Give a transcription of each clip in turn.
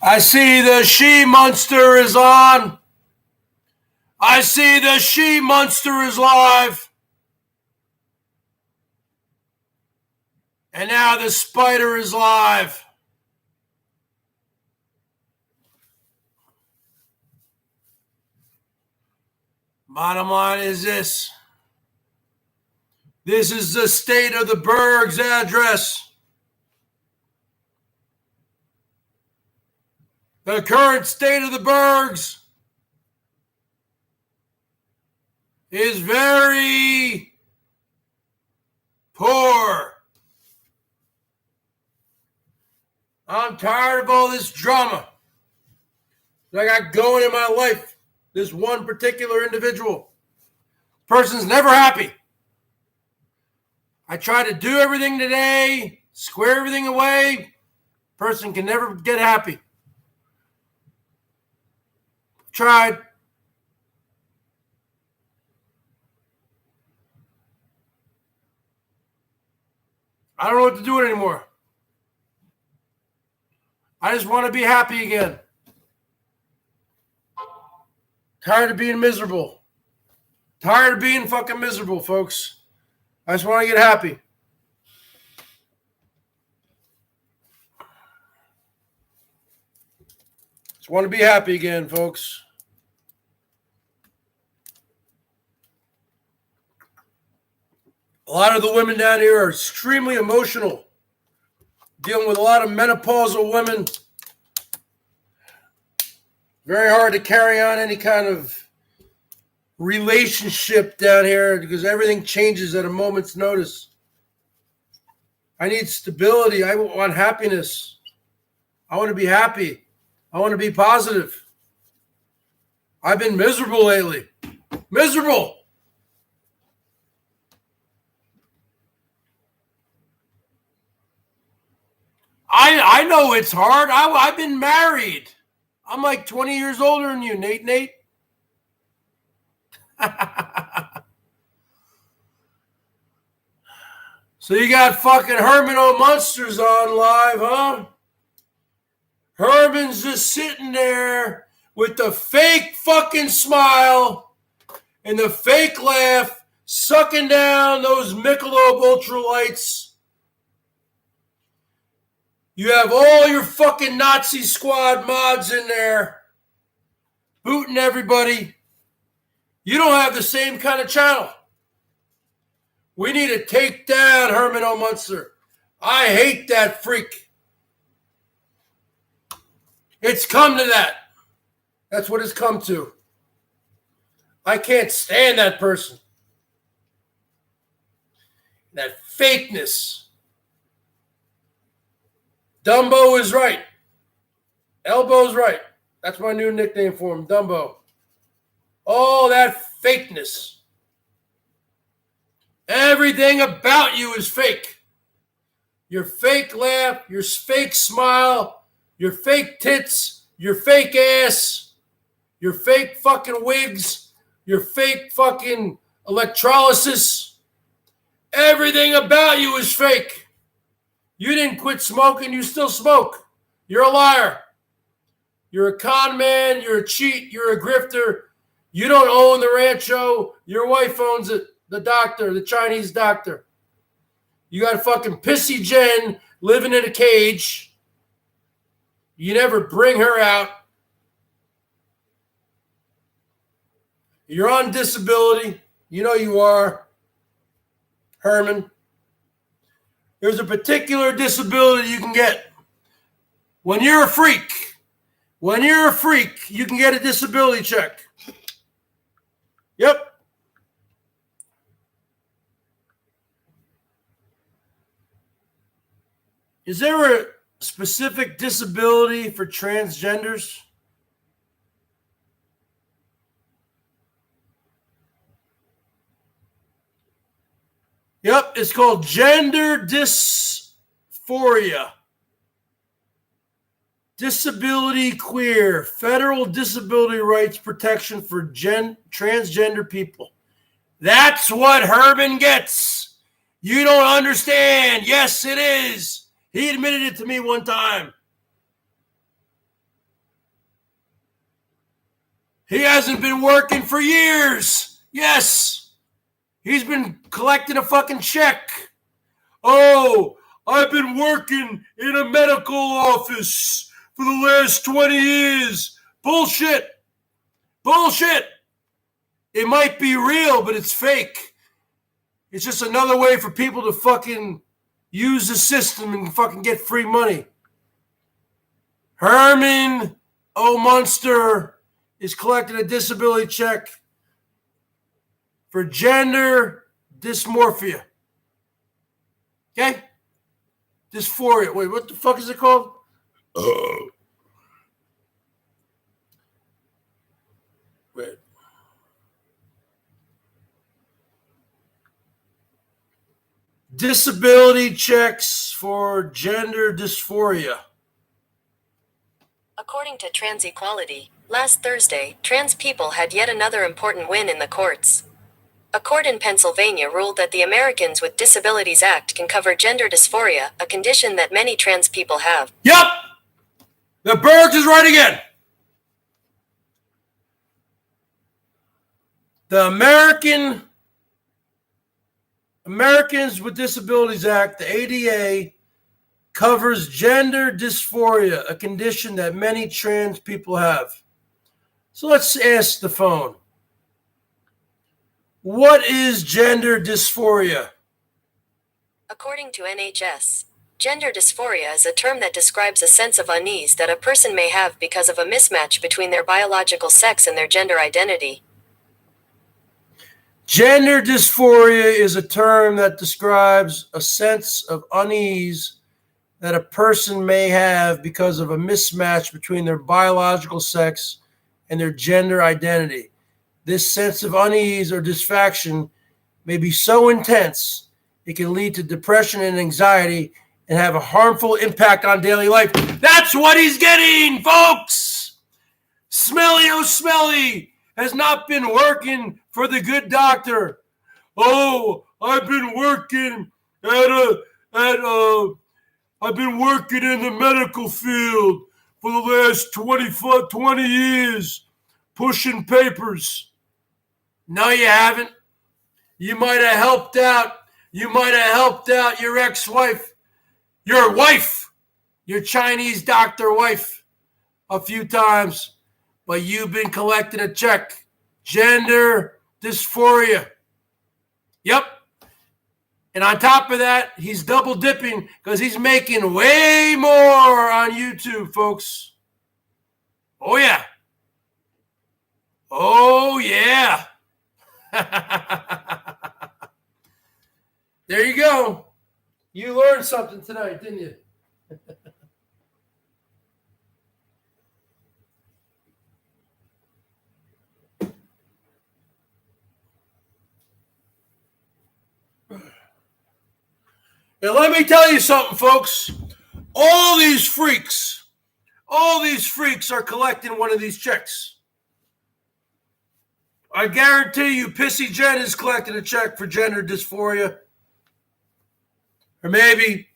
I see the she-monster is on. I see the she-monster is live. And now the spider is live. Bottom line is this. This is the state of the BERGS address. The current state of the BERGS is very poor. I'm tired of all this drama that I got going in my life. This one particular individual. Person's never happy. I try to do everything today, square everything away. Person can never get happy. Tried. I don't know what to do anymore. I just want to be happy again. Tired of being miserable. Tired of being fucking miserable, folks. I just want to get happy. Just want to be happy again, folks. A lot of the women down here are extremely emotional, dealing with a lot of menopausal women. Very hard to carry on any kind of relationship down here because everything changes at a moment's notice. I need stability. I want happiness. I want to be happy. I want to be positive. I've been miserable lately. Miserable. I know it's hard. I've been married. I'm like 20 years older than you, Nate. So you got fucking Herman O'Munsters on live, huh? Herman's just sitting there with the fake fucking smile and the fake laugh, sucking down those Michelob Ultralights. You have all your fucking Nazi squad mods in there, booting everybody. You don't have the same kind of channel. We need to take down Herman O'Munster. I hate that freak. It's come to that. That's what it's come to. I can't stand that person. That fakeness. Dumbo is right. Elbow's right. That's my new nickname for him, Dumbo. All that fakeness. Everything about you is fake. Your fake laugh, your fake smile, your fake tits, your fake ass, your fake fucking wigs, your fake fucking electrolysis. Everything about you is fake. You didn't quit smoking, you still smoke. You're a liar. You're a con man, you're a cheat, you're a grifter. You don't own the rancho. Your wife owns it, the doctor, the Chinese doctor. You got fucking Pissy Jen living in a cage. You never bring her out. You're on disability. You know you are, Herman. There's a particular disability you can get. When you're a freak, you can get a disability check. Yep. Is there a specific disability for transgenders? Yep, it's called gender dysphoria. Disability queer, federal disability rights protection for transgender people. That's what Herman gets. You don't understand. Yes, it is. He admitted it to me one time. He hasn't been working for years. Yes. He's been collecting a fucking check. Oh, I've been working in a medical office for the last 20 years. Bullshit. Bullshit. It might be real, but it's fake. It's just another way for people to fucking use the system and fucking get free money. Herman O'Munster is collecting a disability check for gender dysmorphia. Okay? Dysphoria. Wait, what the fuck is it called? Wait. Disability checks for gender dysphoria. According to Trans Equality, last Thursday, trans people had yet another important win in the courts. A court in Pennsylvania ruled that the Americans with Disabilities Act can cover gender dysphoria, a condition that many trans people have. Yep! The BERGS is right again. The Americans with Disabilities Act, the ADA, covers gender dysphoria, a condition that many trans people have. So let's ask the phone. What is gender dysphoria? According to NHS, gender dysphoria is a term that describes a sense of unease that a person may have because of a mismatch between their biological sex and their gender identity. Gender dysphoria is a term that describes a sense of unease that a person may have because of a mismatch between their biological sex and their gender identity. This sense of unease or dissatisfaction may be so intense it can lead to depression and anxiety and have a harmful impact on daily life. That's what he's getting, folks! Smelly oh smelly has not been working for the good doctor. Oh, I've been working I've been working in the medical field for the last 20 years, pushing papers. No, you haven't. You might have helped out. You might have helped out your ex-wife, your wife, your Chinese doctor wife a few times, but you've been collecting a check. Gender dysphoria. Yep. And on top of that, he's double dipping because he's making way more on YouTube, folks. Oh, yeah. Oh, yeah. There you go. You learned something tonight, didn't you? And let me tell you something, folks. All these freaks are collecting one of these checks. I guarantee you Pissy Jen is collecting a check for gender dysphoria. Or maybe,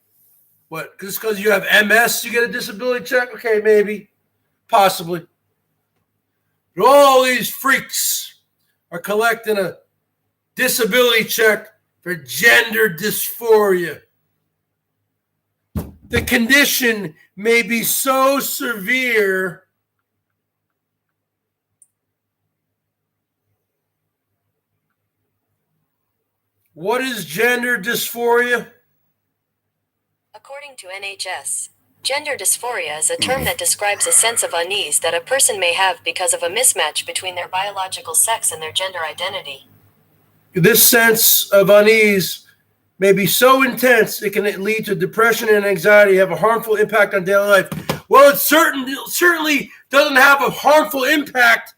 what, just because you have MS, you get a disability check? Okay, maybe, possibly. But all these freaks are collecting a disability check for gender dysphoria. The condition may be so severe What is gender dysphoria? According to NHS, gender dysphoria is a term that describes a sense of unease that a person may have because of a mismatch between their biological sex and their gender identity. This sense of unease may be so intense it can lead to depression and anxiety, have a harmful impact on daily life. Well, it certainly doesn't have a harmful impact,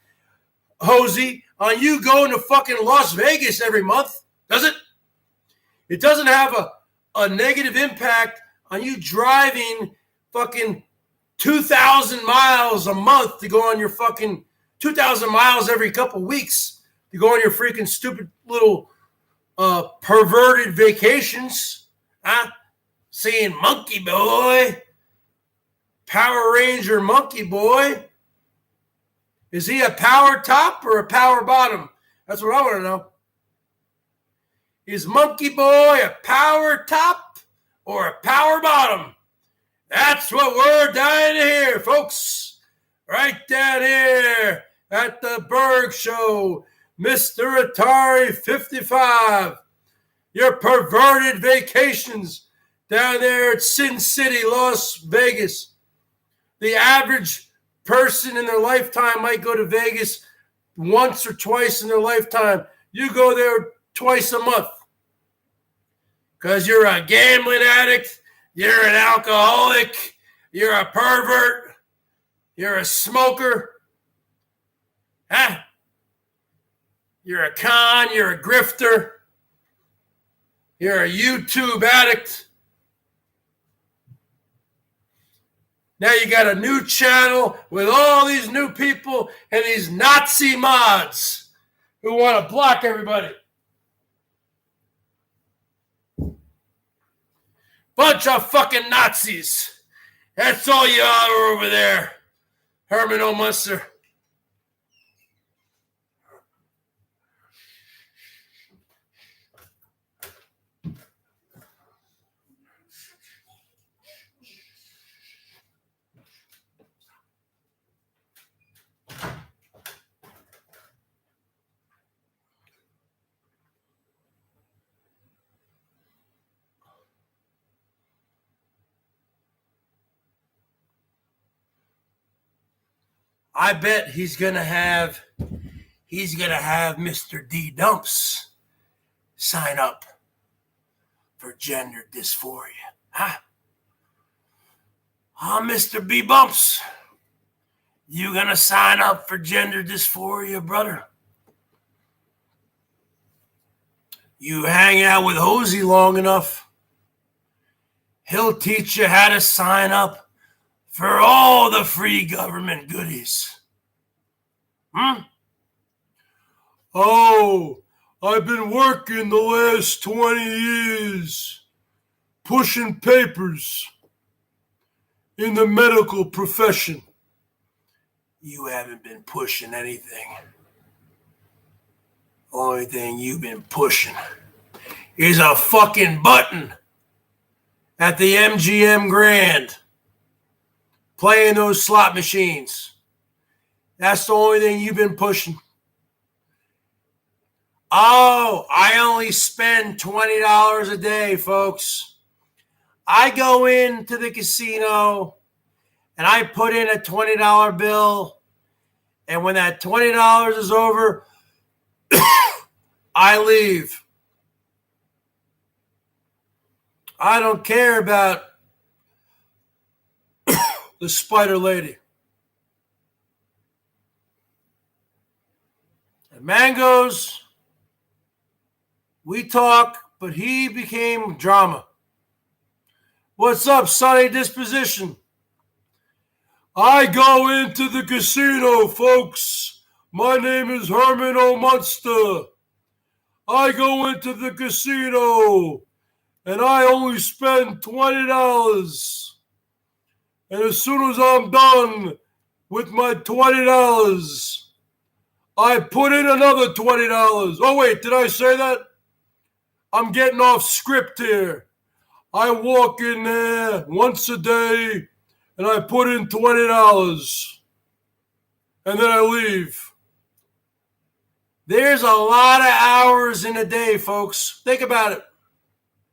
Hosey, on you going to fucking Las Vegas every month, does it? It doesn't have a negative impact on you driving fucking 2,000 miles a month to go on your fucking 2,000 miles every couple weeks to go on your freaking stupid little perverted vacations. Huh? Seeing Monkey Boy, Power Ranger Monkey Boy. Is he a power top or a power bottom? That's what I want to know. Is Monkey Boy a power top or a power bottom? That's what we're dying to hear, folks. Right down here at the BERGS Show, Mr. Atari 55. Your perverted vacations down there at Sin City, Las Vegas. The average person in their lifetime might go to Vegas once or twice in their lifetime. You go there twice a month because you're a gambling addict, you're an alcoholic, you're a pervert, you're a smoker, huh? You're a con, you're a grifter, you're a YouTube addict. Now you got a new channel with all these new people and these Nazi mods who want to block everybody. Bunch of fucking Nazis. That's all you are over there, Herman O. Munster. I bet he's gonna have Mr. D Dumps sign up for gender dysphoria. Huh? Oh, Mr. B Bumps, you gonna sign up for gender dysphoria, brother? You hang out with Hosey long enough, he'll teach you how to sign up for all the free government goodies. Oh, I've been working the last 20 years pushing papers in the medical profession. You haven't been pushing anything. Only thing you've been pushing is a fucking button at the MGM Grand. Playing those slot machines. That's the only thing you've been pushing. Oh, I only spend $20 a day, folks. I go into the casino and I put in a $20 bill. And when that $20 is over, I leave. I don't care about the spider lady. And Mangoes, we talk, but he became drama. What's up, Sunny Disposition? I go into the casino, folks. My name is Herman O. Munster. I go into the casino, and I only spend $20. And as soon as I'm done with my $20, I put in another $20. Oh, wait, did I say that? I'm getting off script here. I walk in there once a day, and I put in $20. And then I leave. There's a lot of hours in a day, folks. Think about it.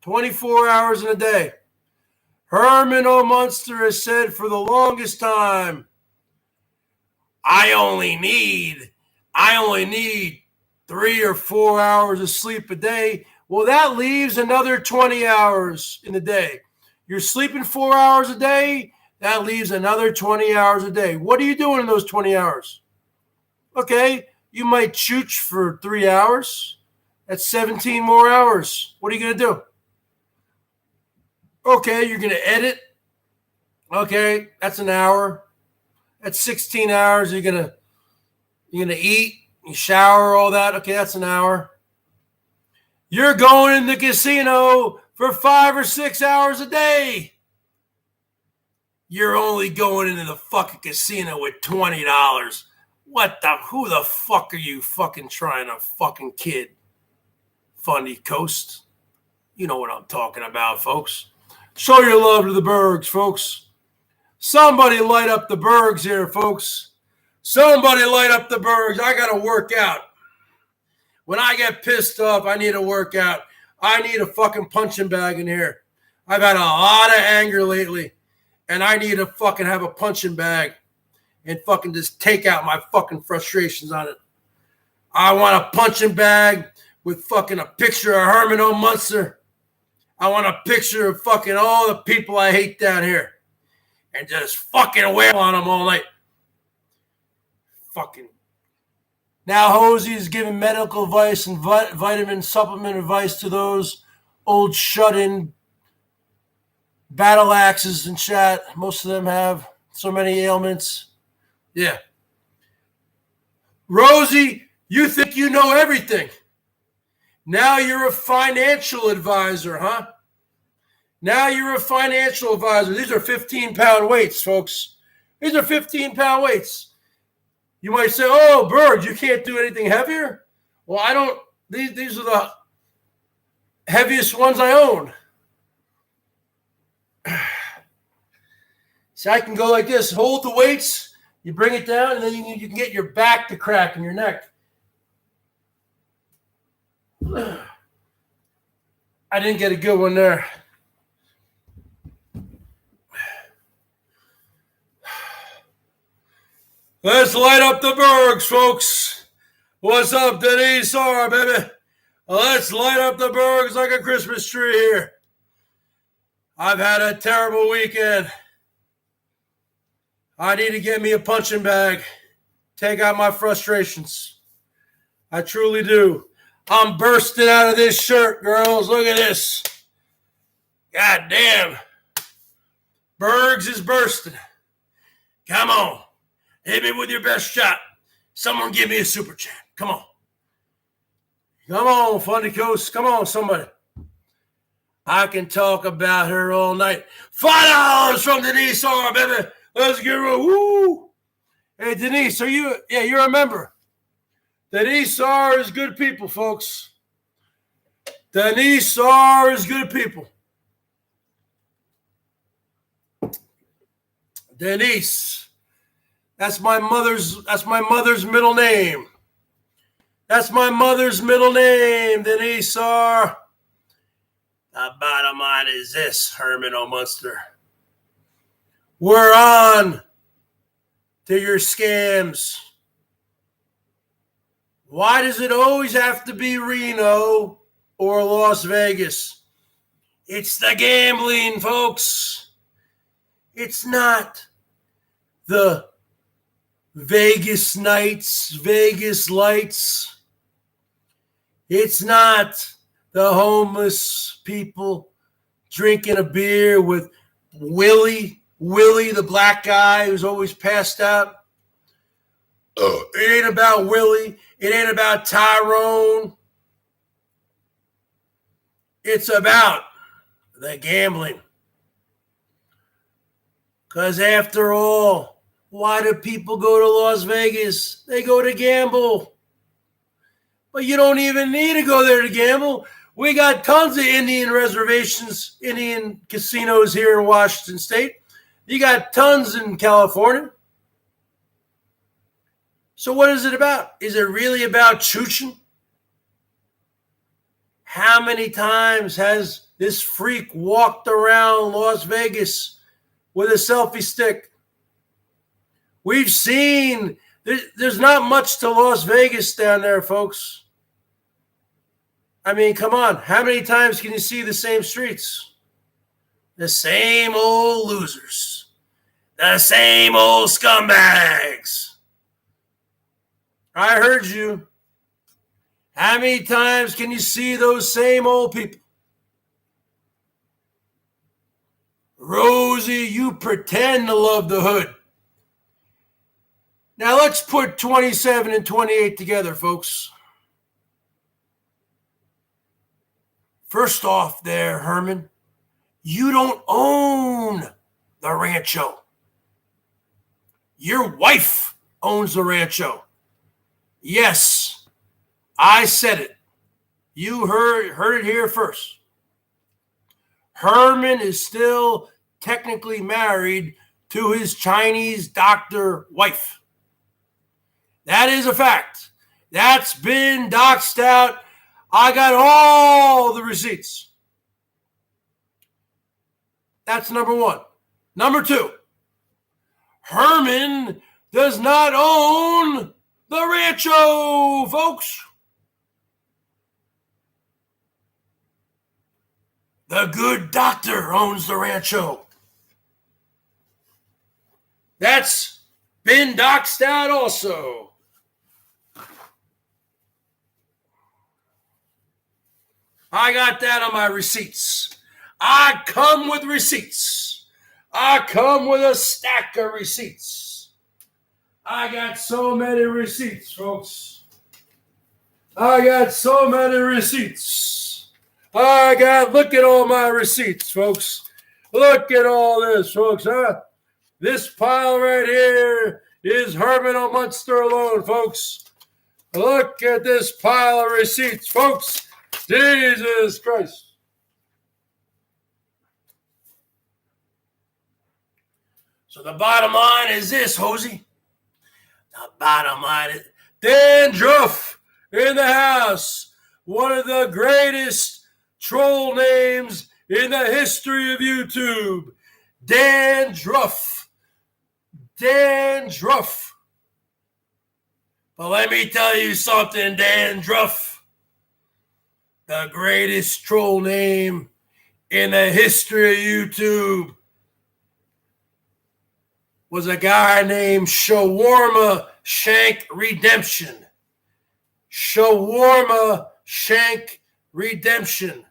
24 hours in a day. Herman O. Munster has said for the longest time, I only need 3 or 4 hours of sleep a day. Well, that leaves another 20 hours in the day. You're sleeping 4 hours a day. That leaves another 20 hours a day. What are you doing in those 20 hours? Okay, you might chooch for 3 hours. That's 17 more hours. What are you going to do? Okay, you're going to edit. Okay, that's an hour. That's 16 hours. You're going to eat, you shower, all that. Okay, that's an hour. You're going in the casino for 5 or 6 hours a day. You're only going into the fucking casino with $20. Who the fuck are you fucking trying to fucking kid? Funny Coast. You know what I'm talking about, folks. Show your love to the Bergs, folks. Somebody light up the Bergs here, folks. Somebody light up the Bergs. I got to work out. When I get pissed off, I need to work out. I need a fucking punching bag in here. I've had a lot of anger lately, and I need to fucking have a punching bag and fucking just take out my fucking frustrations on it. I want a punching bag with fucking a picture of Herman O. Munster. I want a picture of fucking all the people I hate down here and just fucking wail on them all night. Fucking. Now Hosey is giving medical advice and vitamin supplement advice to those old shut-in battle axes and chat. Most of them have so many ailments. Yeah. Rosie, you think you know everything. Now you're a financial advisor, huh? Now you're a financial advisor. These are 15-pound weights, folks. These are 15-pound weights. You might say, oh, Berg, you can't do anything heavier? Well, I don't. These are the heaviest ones I own. See, I can go like this. Hold the weights. You bring it down, and then you can get your back to crack and your neck. I didn't get a good one there. Let's light up the Bergs, folks. What's up, Denise? Sorry, baby. Let's light up the Bergs like a Christmas tree here. I've had a terrible weekend. I need to get me a punching bag. Take out my frustrations. I truly do. I'm bursting out of this shirt, girls. Look at this. God damn. Bergs is bursting. Come on. Hit me with your best shot. Someone give me a super chat. Come on. Come on, Funny Coast. Come on, somebody. I can talk about her all night. $5 from Denise R, baby. Let's get real. Woo. Hey, Denise, are you? Yeah, you're a member. Denise R is good people, folks. Denise R is good people. Denise. That's my mother's middle name. That's my mother's middle name, Denise R. The bottom line is this, Herman O. Munster. We're on to your scams. Why does it always have to be Reno or Las Vegas? It's the gambling, folks. It's not the Vegas nights, Vegas lights. It's not the homeless people drinking a beer with Willie, the black guy who's always passed out. It ain't about Willie. It ain't about Tyrone. It's about the gambling. Because after all, why do people go to Las Vegas? They go to gamble. But you don't even need to go there to gamble. We got tons of Indian reservations, Indian casinos here in Washington State. You got tons in California. So what is it about? Is it really about chooching? How many times has this freak walked around Las Vegas with a selfie stick? We've seen, there's not much to Las Vegas down there, folks. I mean, come on. How many times can you see the same streets? The same old losers. The same old scumbags. I heard you. How many times can you see those same old people? Rosie, you pretend to love the hood. Now let's put 27 and 28 together, folks. First off there, Herman, you don't own the rancho. Your wife owns the rancho. Yes, I said it. You heard it here first. Herman is still technically married to his Chinese doctor wife. That is a fact. That's been doxed out. I got all the receipts. That's number one. Number two, Herman does not own the rancho, folks. The good doctor owns the rancho. That's been doxed out also. I got that on my receipts. I come with receipts. I come with a stack of receipts. I got so many receipts, folks. I got so many receipts. Look at all my receipts, folks. Look at all this, folks, huh? This pile right here is Herman O. Munster alone, folks. Look at this pile of receipts, folks. Jesus Christ. So the bottom line is this, Hosey. The bottom line is dandruff in the house. One of the greatest troll names in the history of YouTube. Dandruff. Dandruff. But let me tell you something, Dandruff. The greatest troll name in the history of YouTube was a guy named Shawarma Shank Redemption. Shawarma Shank Redemption.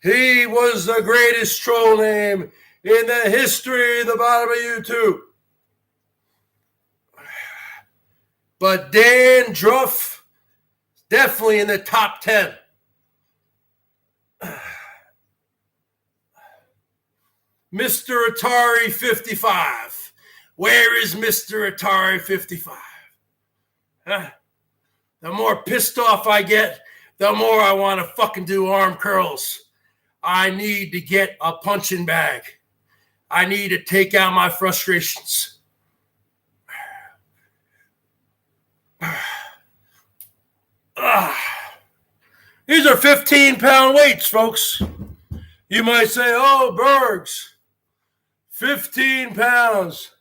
He was the greatest troll name in the history of the bottom of YouTube. But Dandruff, definitely in the top 10. Mr. Atari 55. Where is Mr. Atari 55? Huh? The more pissed off I get, the more I want to fucking do arm curls. I need to get a punching bag. I need to take out my frustrations. These are 15-pound weights, folks. You might say, oh, Bergs, 15 pounds.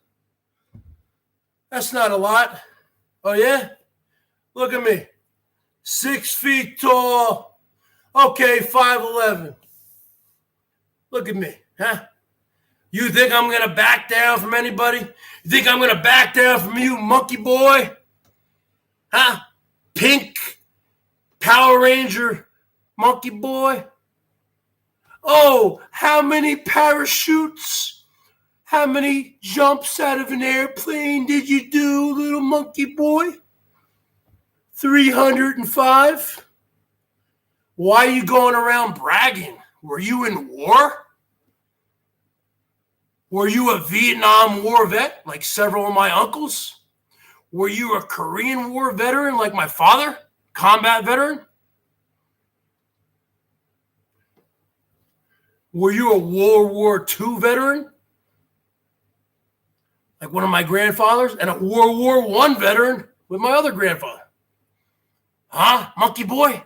That's not a lot. Oh, yeah? Look at me. 6 feet tall. Okay, 5'11". Look at me, huh? You think I'm going to back down from anybody? You think I'm going to back down from you, monkey boy? Huh? Pink Power Ranger monkey boy? Oh, how many parachutes? How many jumps out of an airplane did you do, little monkey boy? 305? Why are you going around bragging? Were you in war? Were you a Vietnam War vet like several of my uncles? Were you a Korean War veteran like my father? Combat veteran? Were you a World War II veteran? Like one of my grandfathers? And a World War I veteran with my other grandfather? Huh, monkey boy?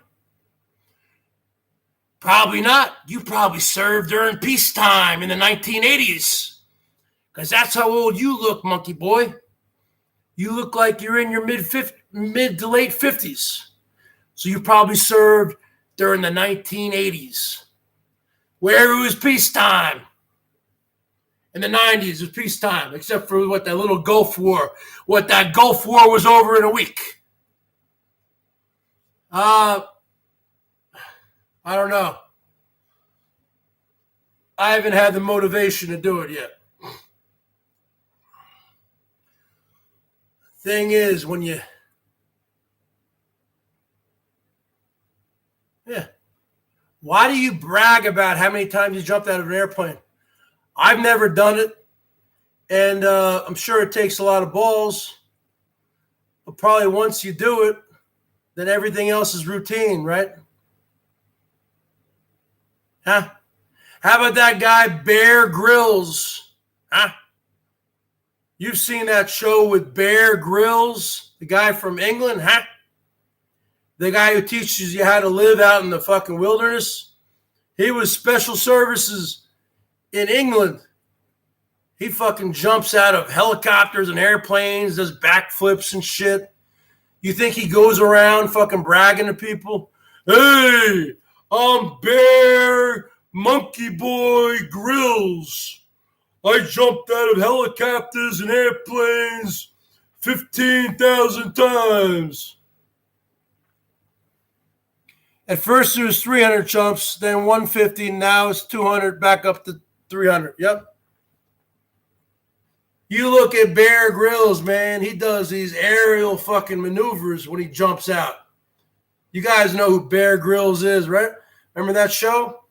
Probably not. You probably served during peacetime in the 1980s. Because that's how old you look, monkey boy. You look like you're in your mid to late 50s. So you probably served during the 1980s, where it was peacetime. In the 90s, it was peacetime, except for that little Gulf War. That Gulf War was over in a week. I don't know. I haven't had the motivation to do it yet. Thing is, when you... Yeah. Why do you brag about how many times you jumped out of an airplane? I've never done it, and I'm sure it takes a lot of balls. But probably once you do it, then everything else is routine, right? Huh? How about that guy, Bear Grylls? Huh? You've seen that show with Bear Grylls, the guy from England, huh? The guy who teaches you how to live out in the fucking wilderness. He was special services in England. He fucking jumps out of helicopters and airplanes, does backflips and shit. You think he goes around fucking bragging to people? Hey, I'm Bear Monkey Boy Grylls. I jumped out of helicopters and airplanes 15,000 times. At first it was 300 jumps, then 150, now it's 200, back up to 300. Yep. You look at Bear Grylls, man, he does these aerial fucking maneuvers when he jumps out. You guys know who Bear Grylls is, right? Remember that show?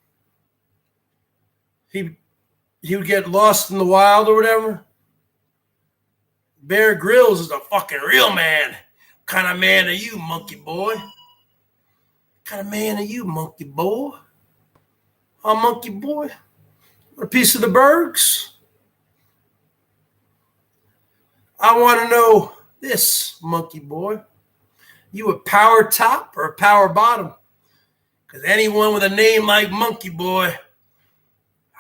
He would get lost in the wild or whatever. Bear Grylls is a fucking real man. What kind of man are you, monkey boy? What kind of man are you, monkey boy? Oh, monkey boy? What a piece of the Bergs? I want to know this, monkey boy. You a power top or a power bottom? Because anyone with a name like Monkey Boy,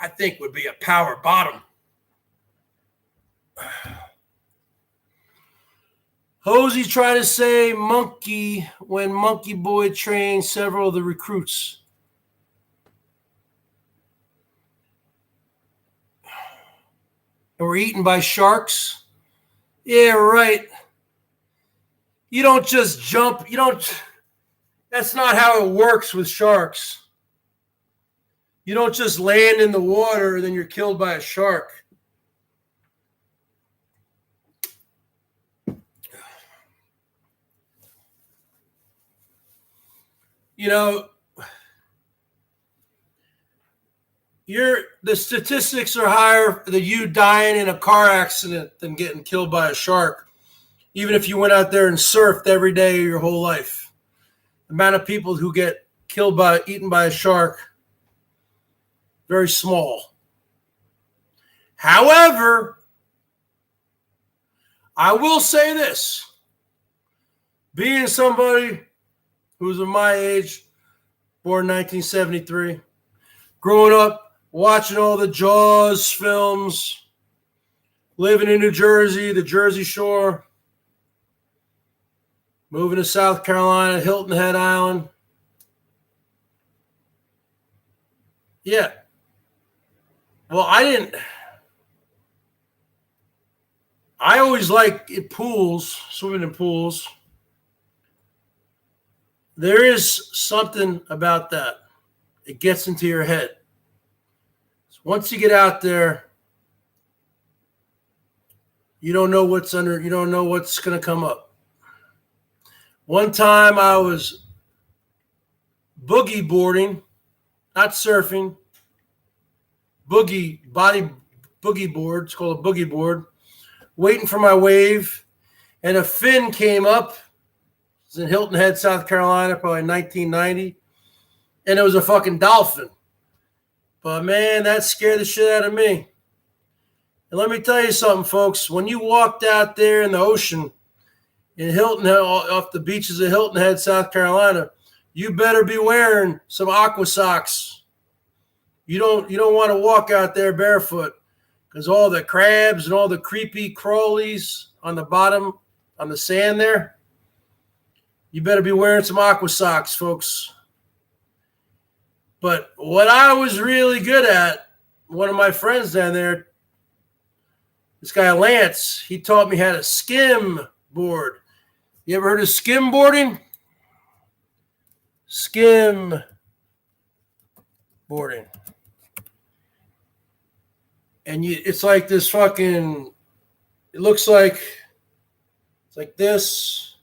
I think would be a power bottom. Hosey tried to say monkey when Monkey Boy trained several of the recruits. And were eaten by sharks. Yeah, right. You don't just jump. That's not how it works with sharks. You don't just land in the water and then you're killed by a shark. You know, the statistics are higher that you dying in a car accident than getting killed by a shark, even if you went out there and surfed every day of your whole life. The amount of people who get eaten by a shark, very small. However, I will say this. Being somebody who's of my age, born 1973, growing up, watching all the Jaws films, living in New Jersey, the Jersey Shore, moving to South Carolina, Hilton Head Island. Yeah. Well, I always like pools, swimming in pools. There is something about that. It gets into your head. So once you get out there, you don't know what's going to come up. One time I was boogie boarding, not surfing, boogie board. It's called a boogie board. Waiting for my wave, and a fin came up. It was in Hilton Head, South Carolina, probably 1990, and it was a fucking dolphin. But man, that scared the shit out of me. And let me tell you something, folks. When you walked out there in the ocean in Hilton Head, off the beaches of Hilton Head, South Carolina, you better be wearing some aqua socks. You don't want to walk out there barefoot, because all the crabs and all the creepy crawlies on the bottom, on the sand there, You better be wearing some aqua socks, folks. But what I was really good at, one of my friends down there, this guy Lance, he taught me how to skim board. You ever heard of skim boarding? Skim boarding. And it's like this fucking, it looks like, it's like this,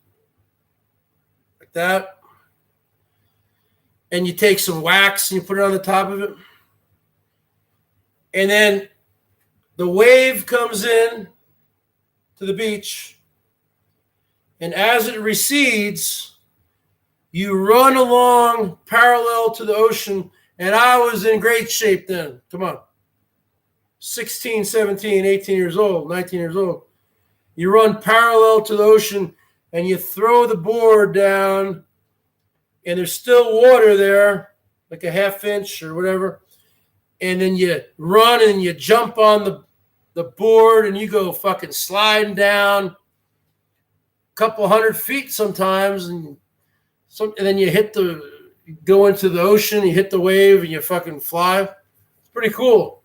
like that. And you take some wax and you put it on the top of it. And then the wave comes in to the beach. And as it recedes, you run along parallel to the ocean. And I was in great shape then. Come on. 16, 17, 18 years old, 19 years old. You run parallel to the ocean and you throw the board down and there's still water there, like a half inch or whatever. And then you run and you jump on the board and you go fucking sliding down a couple 100 feet sometimes. And then you go into the ocean, you hit the wave and you fucking fly. It's pretty cool.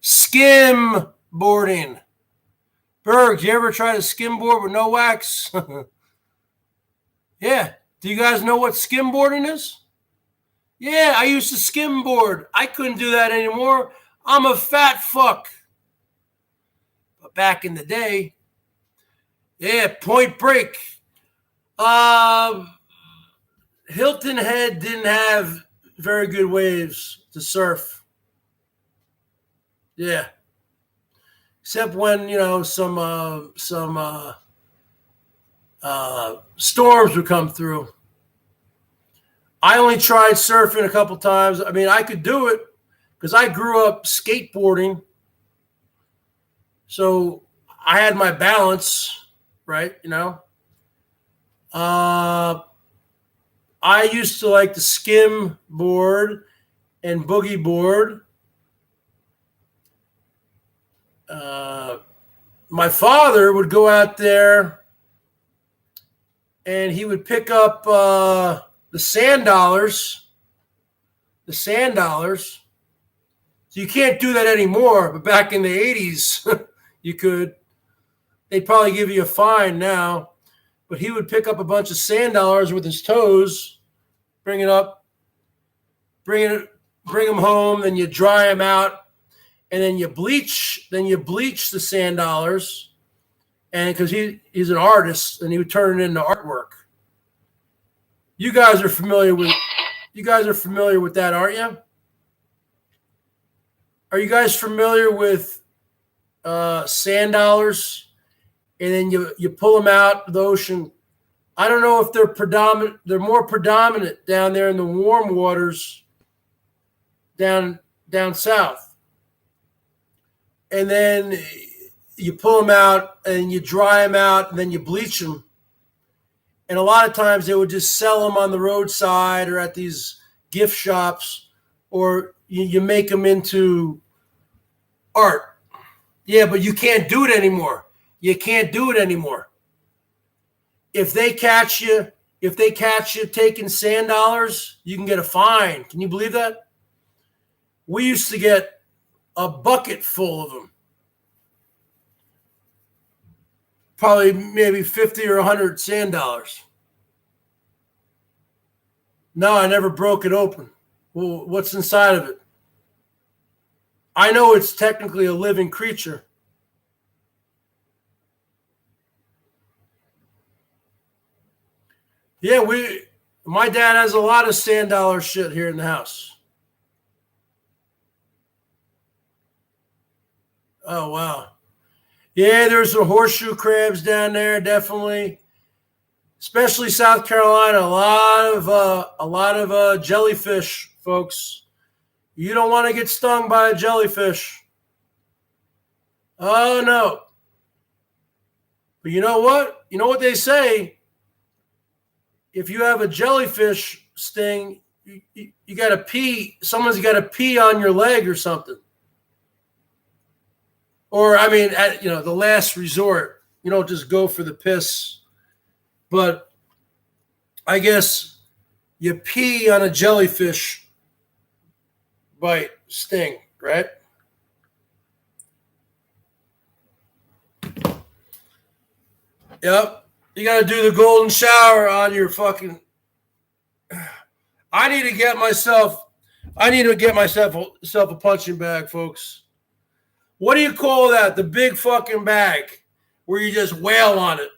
Skim boarding. Bergs, you ever try to skim board with no wax? Yeah. Do you guys know what skim boarding is? Yeah, I used to skim board. I couldn't do that anymore. I'm a fat fuck. But back in the day, yeah, Point Break. Hilton Head didn't have very good waves to surf. Yeah. Except when, some storms would come through. I only tried surfing a couple times. I mean, I could do it because I grew up skateboarding. So I had my balance, right? I used to like to skim board and boogie board. My father would go out there and he would pick up the sand dollars. So you can't do that anymore, but back in the 80s, you could. They'd probably give you a fine now, but he would pick up a bunch of sand dollars with his toes, bring them home, then you dry them out. And then you bleach the sand dollars, and because he's an artist, and he would turn it into artwork. You guys are familiar with that, aren't you? Are you guys familiar with sand dollars? And then you pull them out of the ocean. I don't know if they're predominant. They're more predominant down there in the warm waters down south. And then you pull them out and you dry them out and then you bleach them. And a lot of times they would just sell them on the roadside or at these gift shops, or you make them into art. Yeah, but you can't do it anymore. You can't do it anymore. If they catch you taking sand dollars, you can get a fine. Can you believe that? We used to get a bucket full of them. Probably maybe 50 or 100 sand dollars. No, I never broke it open. Well, what's inside of it? I know it's technically a living creature. Yeah, my dad has a lot of sand dollar shit here in the house. Oh, wow. Yeah, there's some horseshoe crabs down there, definitely. Especially South Carolina, a lot of jellyfish, folks. You don't want to get stung by a jellyfish. Oh, no. But you know what? You know what they say? If you have a jellyfish sting, you got to pee. Someone's got to pee on your leg or something. Or, I mean, at the last resort, you don't just go for the piss. But I guess you pee on a jellyfish bite sting, right? Yep. You got to do the golden shower on your fucking. I need to get myself a punching bag, folks. What do you call that? The big fucking bag where you just wail on it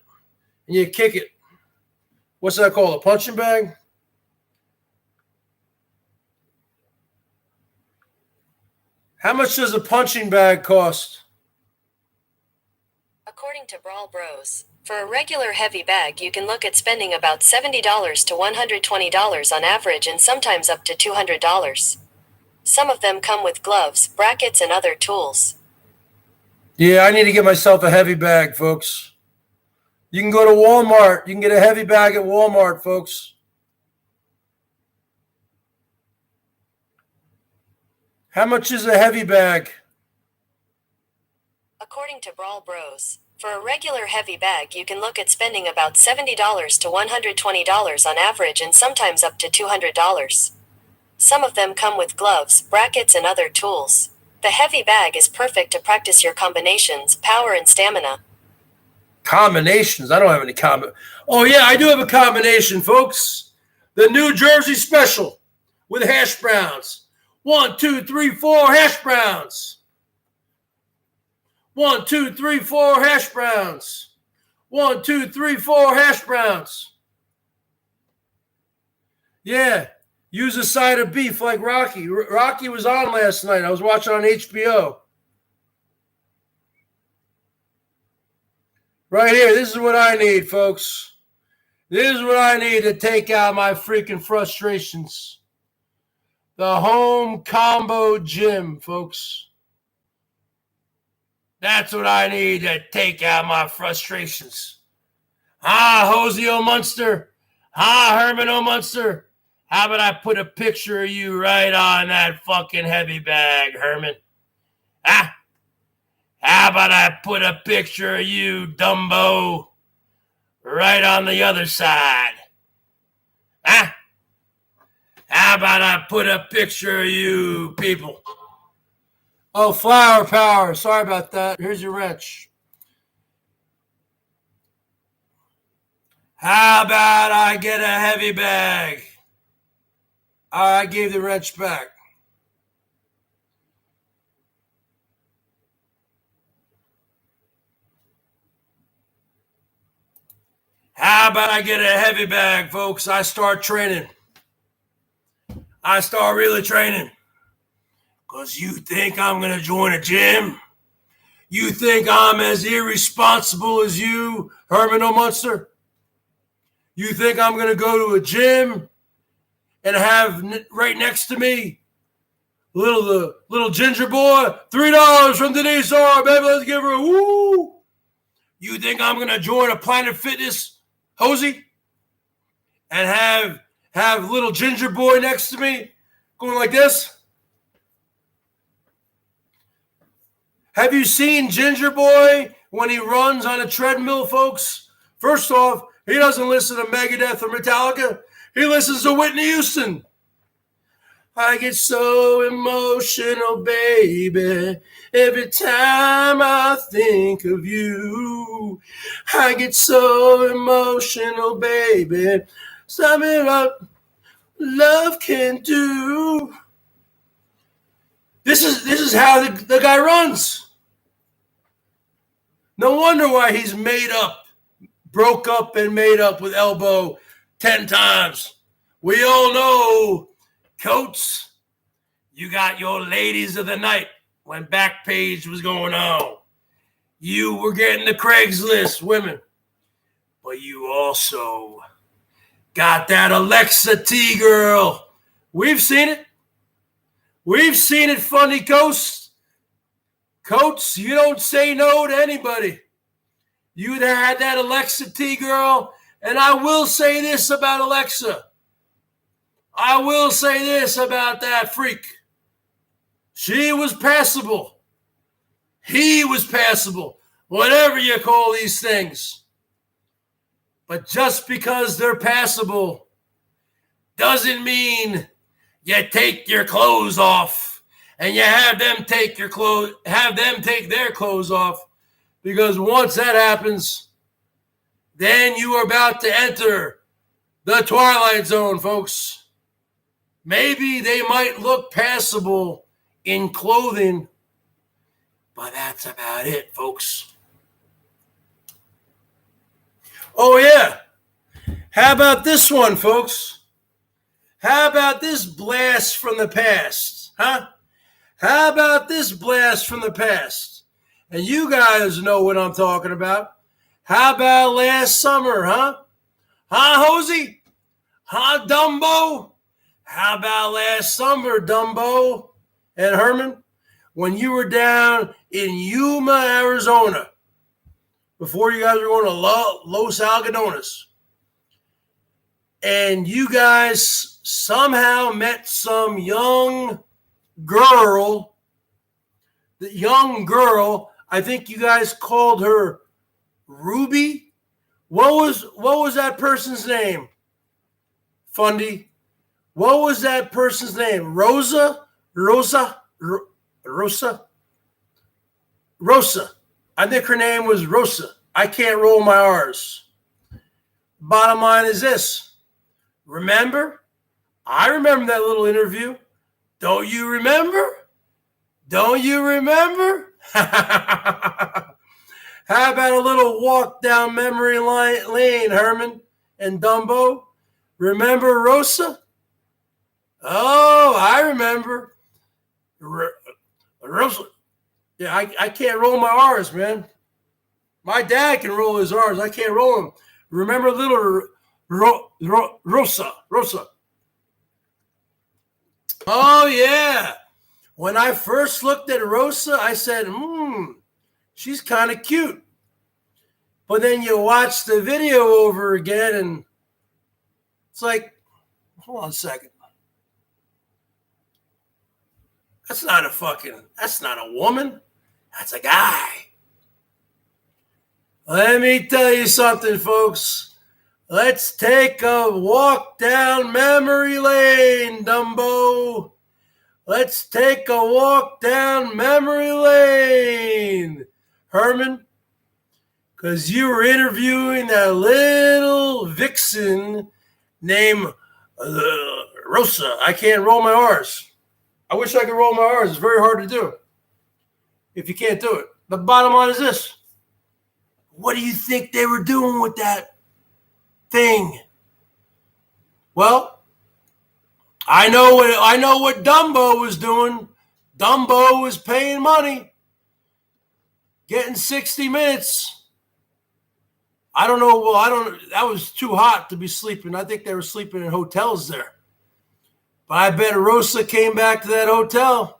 and you kick it. What's that called? A punching bag? How much does a punching bag cost? According to Brawl Bros, for a regular heavy bag you can look at spending about $70 to $120 on average and sometimes up to $200. Some of them come with gloves, brackets, and other tools. Yeah, I need to get myself a heavy bag, folks. You can go to Walmart. You can get a heavy bag at Walmart, folks. How much is a heavy bag? According to Brawl Bros, for a regular heavy bag you can look at spending about $70 to $120 on average and sometimes up to $200. Some of them come with gloves, brackets, and other tools. The heavy bag is perfect to practice your combinations, power, and stamina. Combinations? I don't have any Oh, yeah, I do have a combination, folks. The New Jersey Special with hash browns. 1, 2, 3, 4 hash browns. 1, 2, 3, 4 hash browns. 1, 2, 3, 4 hash browns. Yeah, use a side of beef like Rocky. Rocky was on last night. I was watching on HBO. Right here, this is what I need, folks. This is what I need to take out my freaking frustrations. The home combo gym, folks. That's what I need to take out my frustrations. Hosey O. Munster. Herman O. Munster. How about I put a picture of you right on that fucking heavy bag, Herman? How about I put a picture of you, Dumbo, right on the other side? How about I put a picture of you, people? Oh, flower power. Sorry about that. Here's your wrench. How about I get a heavy bag? I gave the wrench back. How about I get a heavy bag, folks? I start training. I start really training. Because you think I'm going to join a gym? You think I'm as irresponsible as you, Herman O. Munster? You think I'm going to go to a gym and have right next to me the little ginger boy, $3 from Denise R, baby, let's give her a woo. You think I'm going to join a Planet Fitness, Hosey, and have little ginger boy next to me going like this? Have you seen Ginger Boy when he runs on a treadmill, folks? First off, he doesn't listen to Megadeth or Metallica. He listens to Whitney Houston. I get so emotional, baby, every time I think of you. I get so emotional, baby. Something up love can do. This is how the guy runs. No wonder why he's broke up and made up with Elbow 10 times. We all know, Coates, you got your ladies of the night when Backpage was going on. You were getting the Craigslist women. But you also got that Alexa T girl. We've seen it. We've seen it, Funny Coast. Coates, you don't say no to anybody. You had that Alexa T girl, and I will say this about Alexa. I will say this about that freak. She was passable. He was passable. Whatever you call these things. But just because they're passable doesn't mean you take your clothes off and you have them take their clothes off, because once that happens, then you are about to enter the Twilight Zone, folks. Maybe they might look passable in clothing, but that's about it, folks. Oh, yeah. How about this one, folks? How about this blast from the past, huh? How about this blast from the past? And you guys know what I'm talking about. How about last summer, huh? Huh, Hosey? Huh, Dumbo? How about last summer, Dumbo and Herman, when you were down in Yuma, Arizona, before you guys were going to Los Algodones, and you guys somehow met some young girl, I think you guys called her Ruby. What was that person's name? Fundy. What was that person's name? Rosa. I think her name was Rosa. I can't roll my R's. Bottom line is this. Remember? I remember that little interview. Don't you remember? Don't you remember? How about a little walk down memory lane, Herman and Dumbo? Remember Rosa? Oh, I remember. Rosa. Yeah, I can't roll my R's, man. My dad can roll his R's. I can't roll them. Remember little Rosa. Oh, yeah. When I first looked at Rosa, I said, she's kind of cute. But then you watch the video over again, and it's like, hold on a second. That's not a woman. That's a guy. Let me tell you something, folks. Let's take a walk down memory lane, Dumbo. Let's take a walk down memory lane, Herman. Because you were interviewing that little vixen named Rosa. I can't roll my R's. I wish I could roll my R's. It's very hard to do if you can't do it. The bottom line is this. What do you think they were doing with that thing? Well, I know what Dumbo was doing. Dumbo was paying money, getting 60 minutes. I don't know. That was too hot to be sleeping. I think they were sleeping in hotels there. But I bet Rosa came back to that hotel.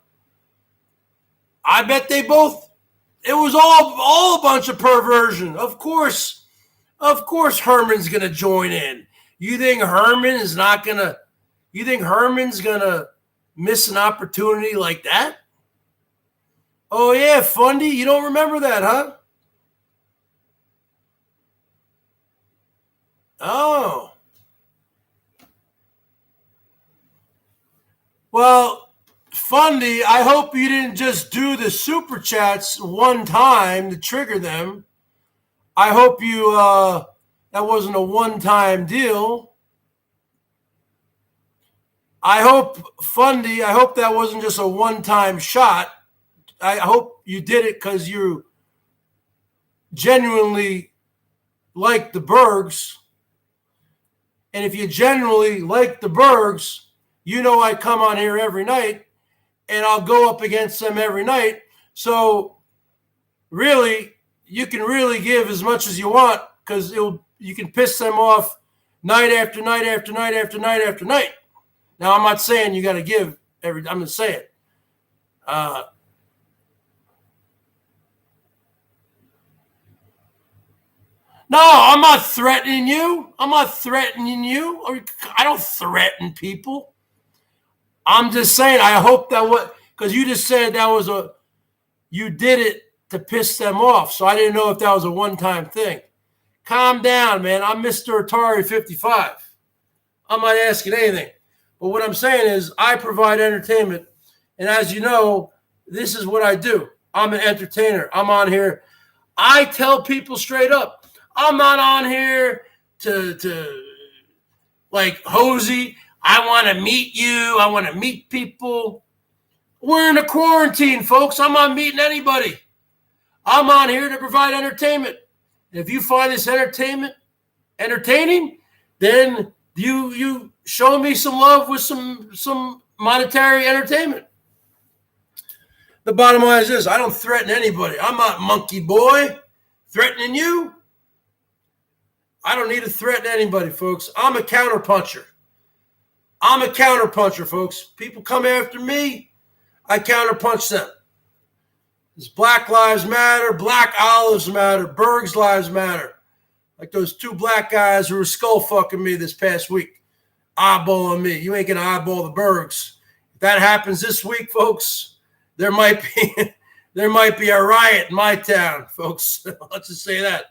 I bet they both. It was all a bunch of perversion. Of course, Herman's gonna join in. You think Herman's gonna miss an opportunity like that? Oh yeah, Fundy, you don't remember that, huh? Oh. Well, Fundy, I hope you didn't just do the super chats one time to trigger them. I hope that wasn't a one-time deal. I hope that wasn't just a one-time shot. I hope you did it because you genuinely like the Bergs. And if you genuinely like the Bergs, you know I come on here every night and I'll go up against them every night. So really, you can really give as much as you want because you can piss them off night after night after night after night after night. Now, I'm not saying you got to give I'm just saying. No, I'm not threatening you. I don't threaten people. I'm just saying, I hope because you just said you did it to piss them off. So I didn't know if that was a one-time thing. Calm down, man. I'm Mr. Atari 55. I'm not asking anything. But what I'm saying is I provide entertainment. And as you know, this is what I do. I'm an entertainer. I'm on here. I tell people straight up, I'm not on here to like Hosey. I want to meet you. I want to meet people. We're in a quarantine, folks. I'm not meeting anybody. I'm on here to provide entertainment. And if you find this entertainment entertaining, then you show me some love with some monetary entertainment. The bottom line is this: I don't threaten anybody. I'm not Monkey Boy threatening you. I don't need to threaten anybody, folks. I'm a counterpuncher. I'm a counterpuncher, folks. People come after me, I counterpunch them. It's Black Lives Matter, Black Olives Matter, BERGS Lives Matter. Like those two black guys who were skull fucking me this past week, eyeballing me. You ain't gonna eyeball the BERGS. If that happens this week, folks, there might be a riot in my town, folks. Let's just say that.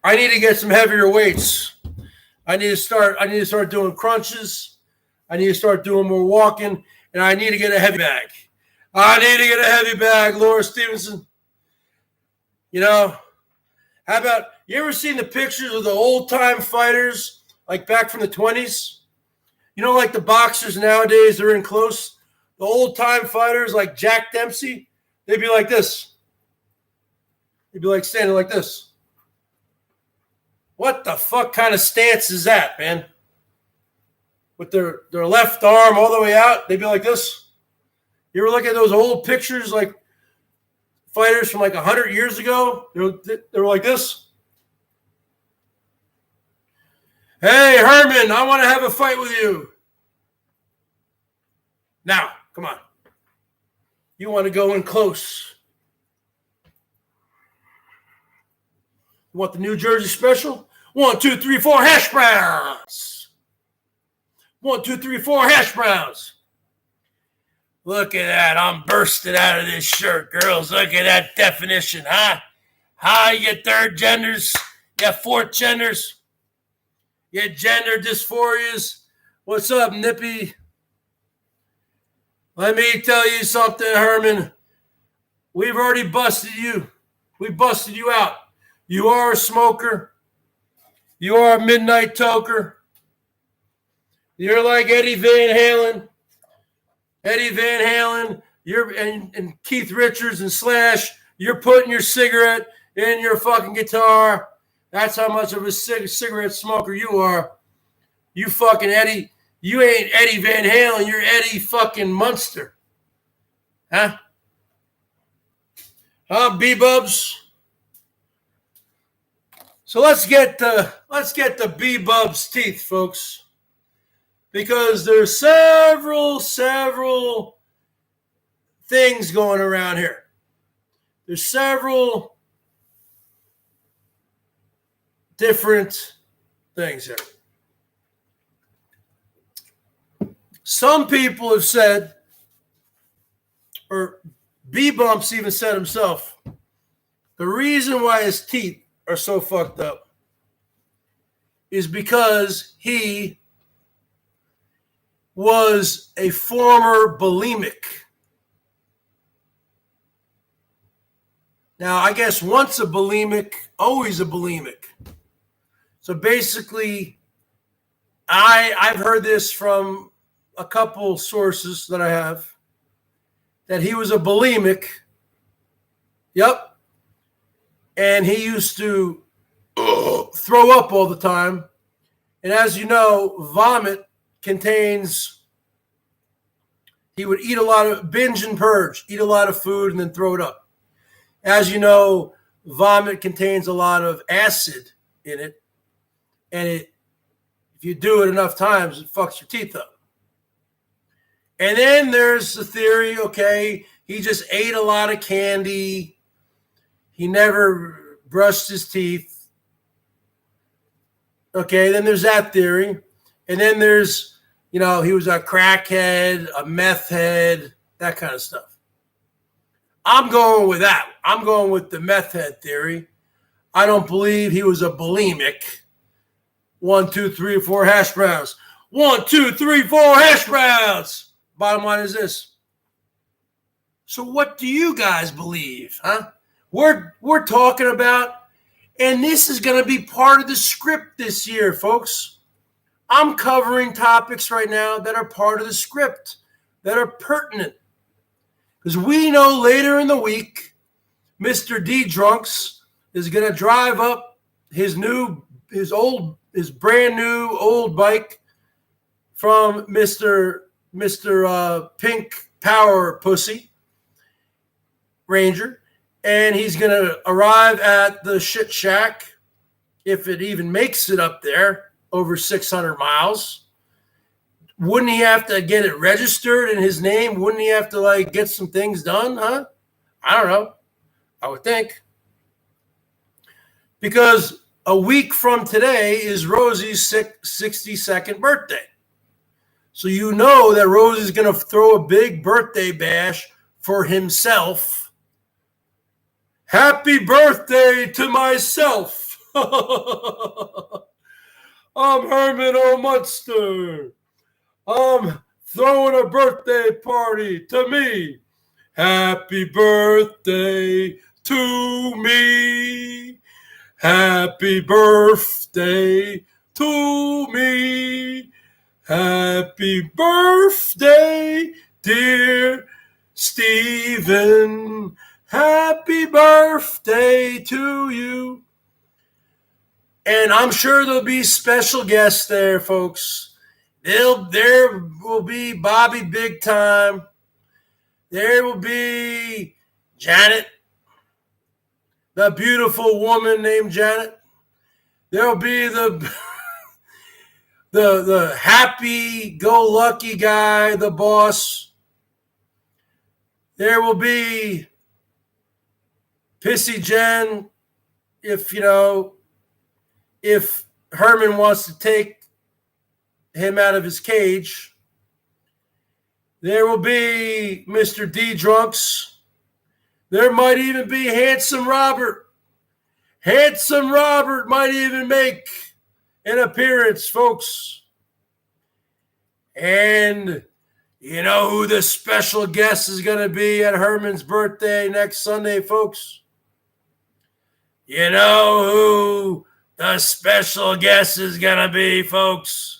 I need to get some heavier weights. I need to start doing crunches. I need to start doing more walking, and I need to get a heavy bag. I need to get a heavy bag, Laura Stevenson. You know, how about, you ever seen the pictures of the old-time fighters, like back from the 20s? You know, like the boxers nowadays, they're in close. The old-time fighters like Jack Dempsey, they'd be like this. They'd be like standing like this. What the fuck kind of stance is that, man? With their left arm all the way out, they'd be like this. You ever look at those old pictures, like fighters from like 100 years ago? They were like this. Hey, Herman, I want to have a fight with you. Now, come on. You want to go in close. You want the New Jersey special? 1, 2, 3, 4 hash browns. 1, 2, 3, 4 hash browns. Look at that. I'm bursting out of this shirt, girls. Look at that definition, huh? Hi, you third genders. You fourth genders. You gender dysphorias. What's up, Nippy? Let me tell you something, Herman. We've already busted you. We busted you out. You are a smoker. You are a midnight toker. You're like Eddie Van Halen. Eddie Van Halen, and Keith Richards and Slash, you're putting your cigarette in your fucking guitar. That's how much of a cigarette smoker you are. You fucking Eddie. You ain't Eddie Van Halen. You're Eddie fucking Munster. Huh? Huh, B-Bubs? So let's get the B-Bubs teeth, folks. Because there's several things going around here. There's several different things here. Some people have said, or B-Bumps even said himself, the reason why his teeth are so fucked up is because he was a former bulimic. Now, I guess once a bulimic, always a bulimic. So basically, I've heard this from a couple sources that I have, that he was a bulimic. Yep. And he used to throw up all the time. And as you know, vomit contains, he would eat a lot of, binge and purge, eat a lot of food and then throw it up. As you know, vomit contains a lot of acid in it. And if you do it enough times, it fucks your teeth up. And then there's the theory, okay, he just ate a lot of candy. He never brushed his teeth. Okay, then there's that theory. And then there's, you know, he was a crackhead, a meth head, that kind of stuff. I'm going with that. I'm going with the meth head theory. I don't believe he was a bulimic. 1, 2, 3, 4 hash browns. 1, 2, 3, 4 hash browns. Bottom line is this. So what do you guys believe, huh? We're talking about, and this is going to be part of the script this year, folks. I'm covering topics right now that are part of the script, that are pertinent. Because we know later in the week, Mr. D Drunks is going to drive up his brand new old bike from Mr. Pink Power Pussy Ranger, and he's going to arrive at the shit shack, if it even makes it up there, over 600 miles. Wouldn't he have to get it registered in his name? Wouldn't he have to get some things done, huh? I don't know. I would think. Because a week from today is Rosie's 62nd birthday. So you know that Rosie's going to throw a big birthday bash for himself. Happy birthday to myself. I'm Herman O. Munster. I'm throwing a birthday party to me. Happy birthday to me. Happy birthday to me. Happy birthday, dear Stephen. Happy birthday to you. And I'm sure there'll be special guests there, folks. There will be Bobby Big Time. There will be Janet, the beautiful woman named Janet. There will be the happy-go-lucky guy, the boss. There will be Pissy Jen, if Herman wants to take him out of his cage. There will be Mr. D Drunks. There might even be Handsome Robert. Handsome Robert might even make an appearance, folks. And you know who the special guest is going to be at Herman's birthday next Sunday, folks? You know who the special guest is going to be, folks?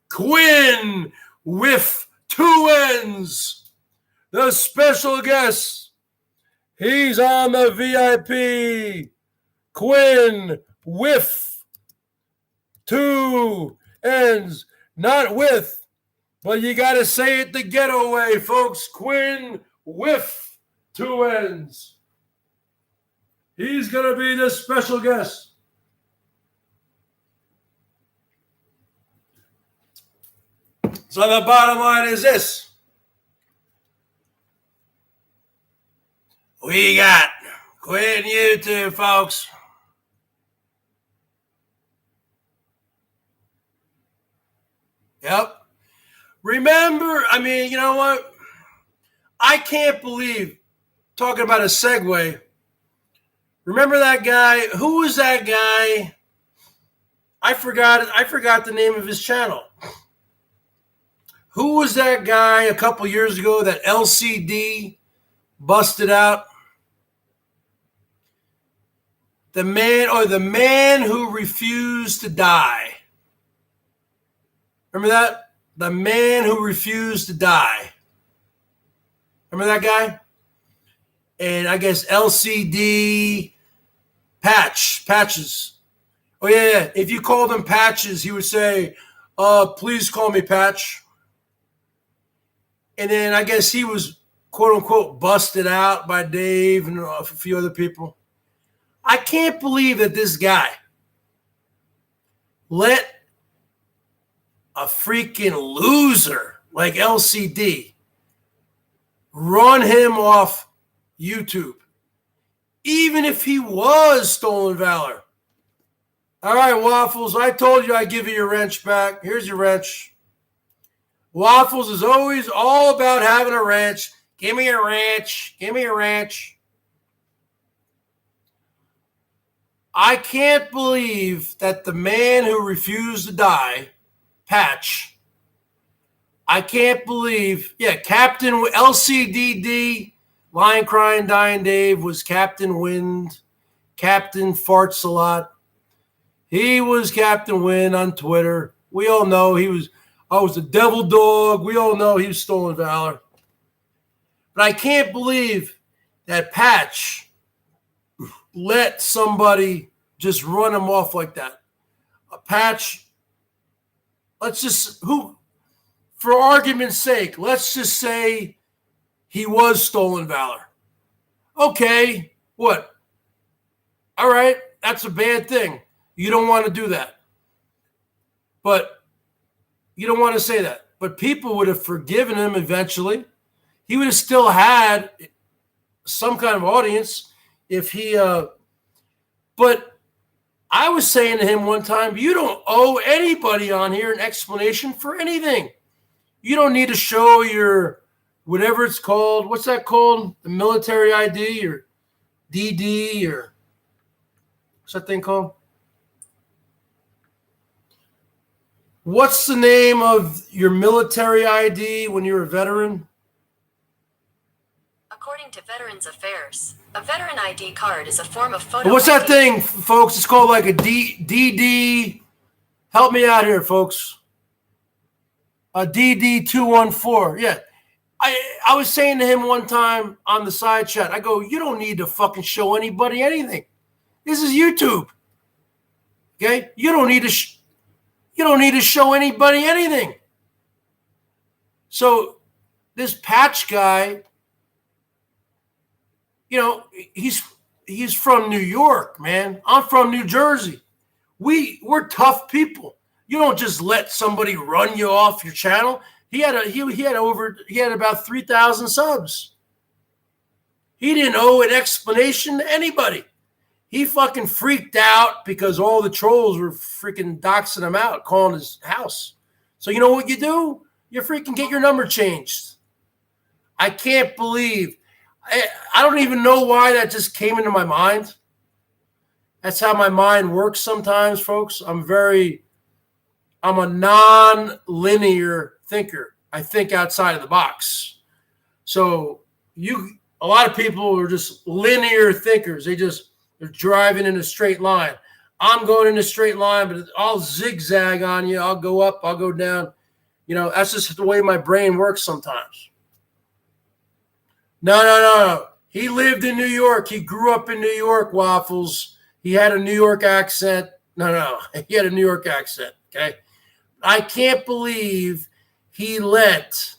Quinn with 2 N's. The special guest. He's on the VIP. Quinn with 2 N's. Not with, but you got to say it the ghetto way, folks. Quinn with 2 N's. He's going to be the special guest. So the bottom line is this. We got Quinn YouTube, folks. Yep. Remember, you know what? I can't believe, talking about a segue, remember that guy? Who was that guy? I forgot the name of his channel. Who was that guy a couple years ago that LCD busted out? The man who refused to die. Remember that? The man who refused to die. Remember that guy? And I guess LCD Patches. Oh, yeah. If you called him Patches, he would say, please call me Patch. And then I guess he was, quote unquote, busted out by Dave and a few other people. I can't believe that this guy let a freaking loser like LCD run him off YouTube, even if he was stolen valor. All right, Waffles, I told you I'd give you your wrench back. Here's your wrench. Waffles is always all about having a wrench. Give me a ranch. Give me a ranch. I can't believe that the man who refused to die, Patch, I can't believe, Captain LCDD, Lion Crying Dying Dave was Captain Wind, Captain Farts a Lot. He was Captain Wind on Twitter. We all know I was the devil dog. We all know he was stolen valor. But I can't believe that Patch let somebody just run him off like that. A Patch, for argument's sake, let's just say he was stolen valor. Okay, what? All right, that's a bad thing. You don't want to do that. But you don't want to say that. But people would have forgiven him eventually. He would have still had some kind of audience if he but I was saying to him one time, you don't owe anybody on here an explanation for anything. You don't need to show your whatever it's called. What's that called? The military ID or DD or what's that thing called? What's the name of your military ID when you're a veteran? According to Veterans Affairs, a veteran ID card is a form of photo. What's that ID. thing, folks? It's called like a DD. Help me out here, folks. A DD-214. Yeah. I was saying to him one time on the side chat, I go, you don't need to fucking show anybody anything. This is YouTube. Okay? You don't need to show anybody anything. So this Patch guy, he's from New York, man. I'm from New Jersey. We're tough people. You don't just let somebody run you off your channel. He had about 3,000 subs. He didn't owe an explanation to anybody. He fucking freaked out because all the trolls were freaking doxing him out, calling his house. So you know what you do? You freaking get your number changed. I can't believe. I don't even know why that just came into my mind. That's how my mind works sometimes, folks. I'm a non-linear thinker. I think outside of the box. So a lot of people are just linear thinkers. They're driving in a straight line. I'm going in a straight line, but I'll zigzag on you. I'll go up, I'll go down. That's just the way my brain works sometimes. No. He lived in New York. He grew up in New York, Waffles. He had a New York accent. No. He had a New York accent, okay? I can't believe he let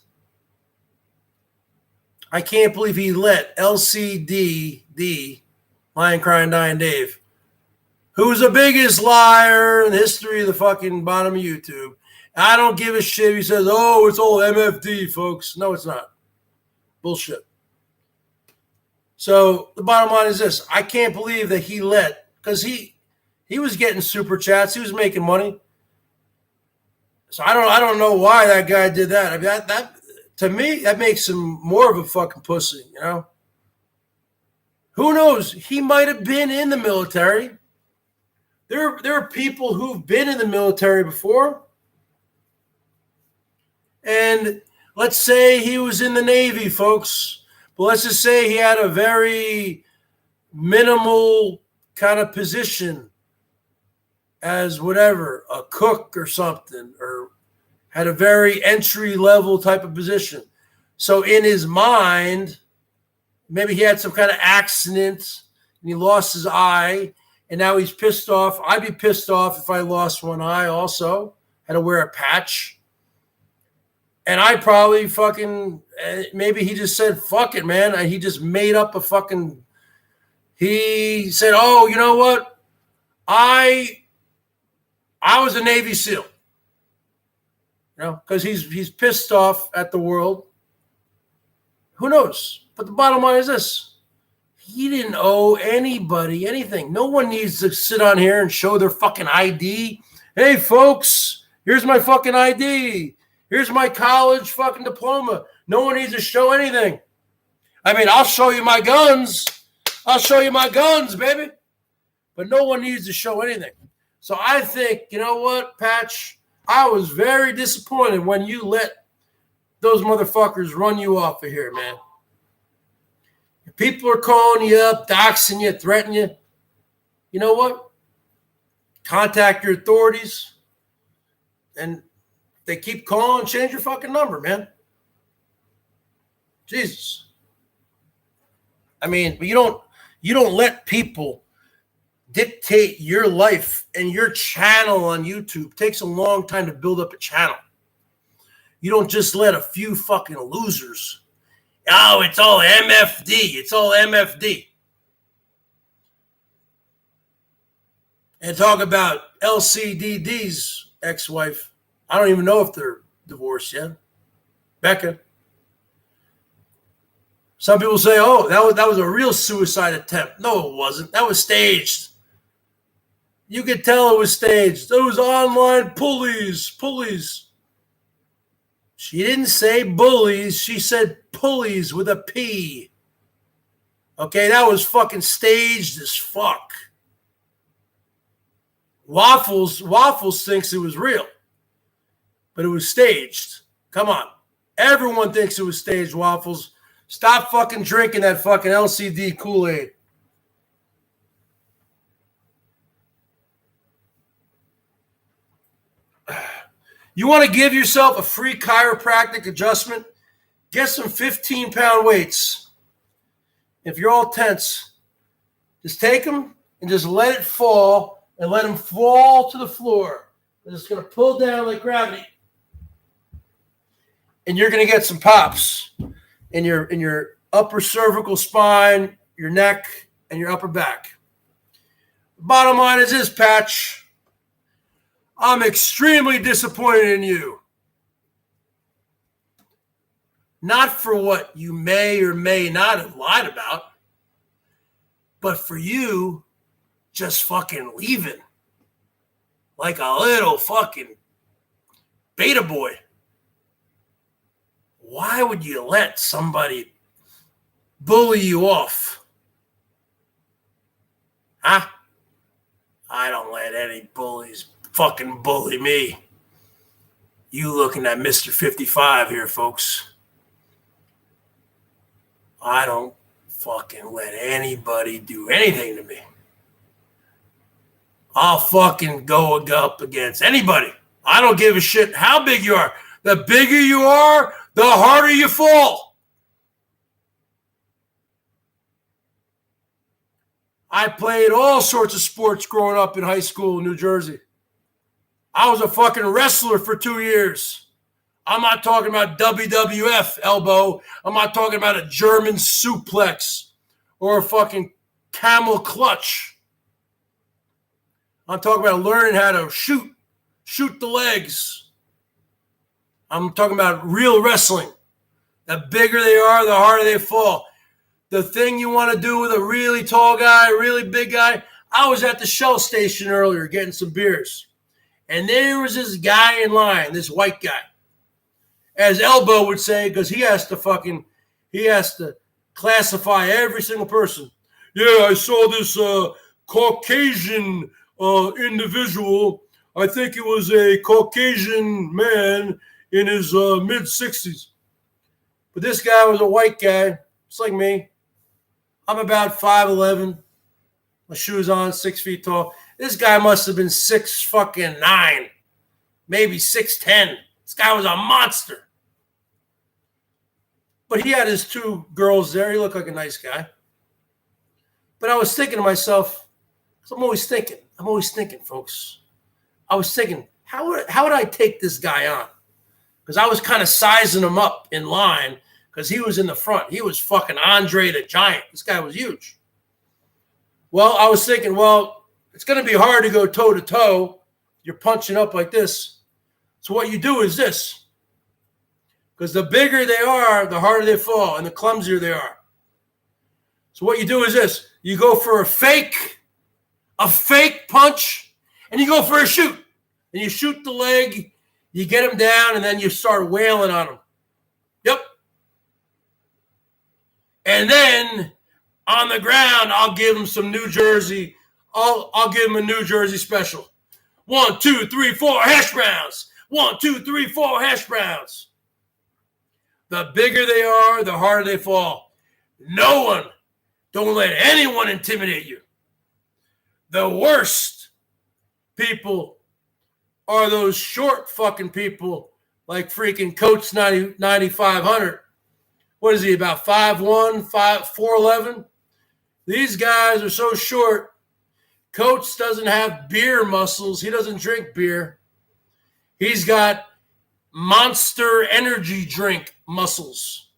LCDD, Lion Crying Dying Dave, who's the biggest liar in the history of the fucking bottom of YouTube. I don't give a shit. He says, oh, it's all MFD, folks. No, it's not. Bullshit. So the bottom line is this. I can't believe that because he was getting super chats. He was making money. So I don't know why that guy did that. I mean, that to me, that makes him more of a fucking pussy, Who knows? He might have been in the military. There are people who've been in the military before. And let's say he was in the Navy, folks. But let's just say he had a very minimal kind of position as whatever, a cook or something, or had a very entry-level type of position. So in his mind, maybe he had some kind of accident and he lost his eye, and now he's pissed off. I'd be pissed off if I lost one eye also. Had to wear a patch. And I probably maybe he just said, fuck it, man. And he just made up he said, oh, you know what? I was a Navy SEAL. Because he's pissed off at the world. Who knows? But the bottom line is this. He didn't owe anybody anything. No one needs to sit on here and show their fucking ID. Hey, folks, here's my fucking ID. Here's my college fucking diploma. No one needs to show anything. I mean, I'll show you my guns. I'll show you my guns, baby. But no one needs to show anything. So I think, you know what, Patch? I was very disappointed when you let those motherfuckers run you off of here, man. If people are calling you up, doxing you, threatening you, you know what? Contact your authorities. And they keep calling, change your fucking number, man. Jesus. I mean, but you don't let people dictate your life and your channel on YouTube. It takes a long time to build up a channel. You don't just let a few fucking losers. Oh, it's all MFD. It's all MFD. And talk about LCDD's ex-wife. I don't even know if they're divorced yet. Becca. Some people say, oh, that was a real suicide attempt. No, it wasn't. That was staged. You could tell it was staged. Those online pulleys. She didn't say bullies. She said pulleys with a P. Okay, that was fucking staged as fuck. Waffles thinks it was real, but it was staged. Come on. Everyone thinks it was staged, Waffles. Stop fucking drinking that fucking LCD Kool-Aid. You want to give yourself a free chiropractic adjustment? Get some 15-pound weights. If you're all tense, just take them and just let it fall and let them fall to the floor. And it's going to pull down like gravity. And you're going to get some pops in your upper cervical spine, your neck, and your upper back. Bottom line is this, Patch. I'm extremely disappointed in you. Not for what you may or may not have lied about, but for you just fucking leaving like a little fucking beta boy. Why would you let somebody bully you off? Huh? I don't let any bullies fucking bully me. You looking at Mr. 55 here, folks. I don't fucking let anybody do anything to me. I'll fucking go up against anybody. I don't give a shit how big you are. The bigger you are, the harder you fall. I played all sorts of sports growing up in high school in New Jersey. I was a fucking wrestler for 2 years. I'm not talking about WWF elbow. I'm not talking about a German suplex or a fucking camel clutch. I'm talking about learning how to shoot the legs. I'm talking about real wrestling. The bigger they are, the harder they fall. The thing you want to do with a really tall guy, really big guy. I was at the Shell station earlier getting some beers. And there was this guy in line, this white guy. As Elbow would say, because he has to classify every single person. Yeah, I saw this Caucasian individual. I think it was a Caucasian man in his mid-60s. But this guy was a white guy, just like me. I'm about 5'11". My shoes on, 6 feet tall. This guy must have been 6'9", maybe 6'10". This guy was a monster. But he had his 2 girls there. He looked like a nice guy. But I was thinking to myself, I'm always thinking, folks. I was thinking, how would I take this guy on? Because I was kind of sizing him up in line because he was in the front. He was fucking Andre the Giant. This guy was huge. Well, I was thinking, it's going to be hard to go toe-to-toe. You're punching up like this. So what you do is this. Because the bigger they are, the harder they fall, and the clumsier they are. So what you do is this. You go for a fake punch, and you go for a shoot. And you shoot the leg, you get him down, and then you start wailing on him. Yep. And then on the ground, I'll give him some New Jersey. I'll give him a New Jersey special. 1, 2, 3, 4 hash browns. 1, 2, 3, 4 hash browns. The bigger they are, the harder they fall. No one, don't let anyone intimidate you. The worst people are those short fucking people like freaking Coach 9,500. What is he, about 5'1", 4'11"? These guys are so short. Coach doesn't have beer muscles. He doesn't drink beer. He's got Monster energy drink muscles.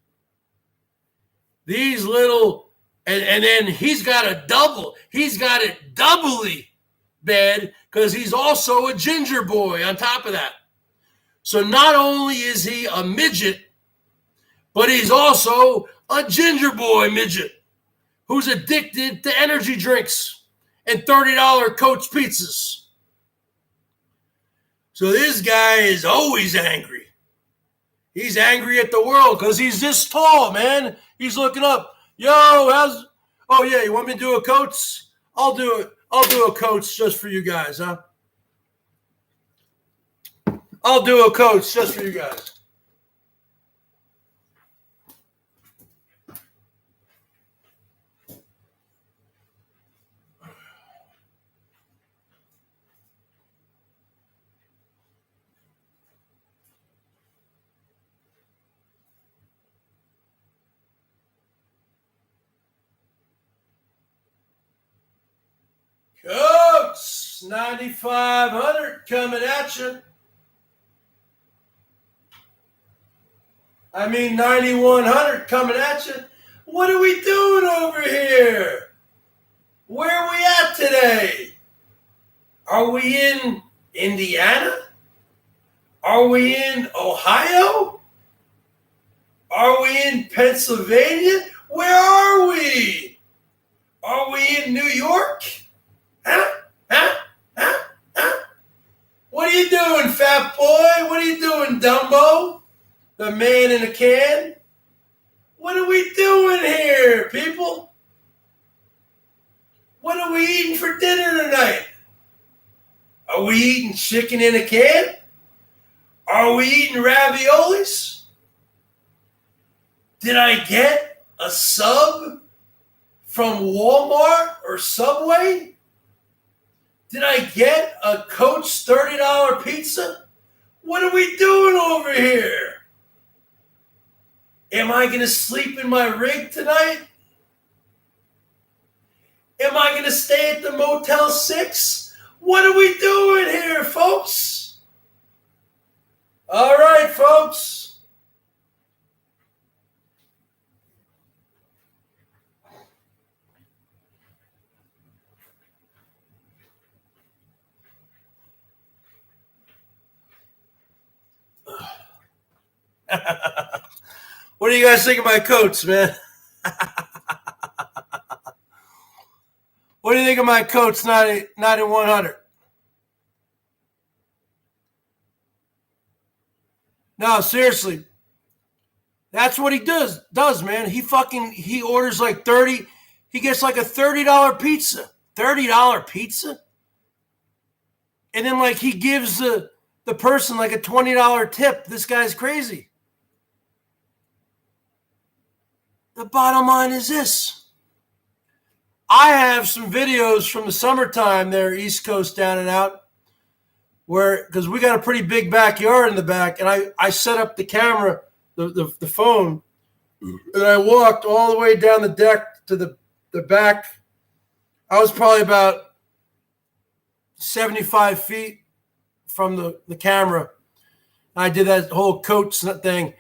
These little, and then he's got it doubly bad because he's also a ginger boy on top of that. So not only is he a midget, but he's also a ginger boy midget who's addicted to energy drinks and $30 Coach pizzas. So this guy is always angry. He's angry at the world because he's this tall, man. He's looking up. Yo, oh yeah, you want me to do a Coach? I'll do it. I'll do a Coach just for you guys, huh? I'll do a Coach just for you guys. Coach 9,500 coming at you. I mean 9,100 coming at you. What are we doing over here? Where are we at today? Are we in Indiana? Are we in Ohio? Are we in Pennsylvania? Where are we? Are we in New York? Huh? What are you doing, fat boy? What are you doing, Dumbo? The man in a can? What are we doing here, people? What are we eating for dinner tonight? Are we eating chicken in a can? Are we eating raviolis? Did I get a sub from Walmart or Subway? Did I get a Coach $30 pizza? What are we doing over here? Am I going to sleep in my rig tonight? Am I going to stay at the Motel 6? What are we doing here, folks? All right, folks. What do you guys think of my Coach, man? What do you think of my Coach 9,100? No, seriously. That's what he does, man. He orders like 30. He gets like a $30 pizza. $30 pizza? And then like he gives the person like a $20 tip. This guy's crazy. The bottom line is this. I have some videos from the summertime there, East Coast down and out, where, because we got a pretty big backyard in the back, and I set up the camera, the phone, and I walked all the way down the deck to the back. I was probably about 75 feet from the camera. I did that whole Coach thing.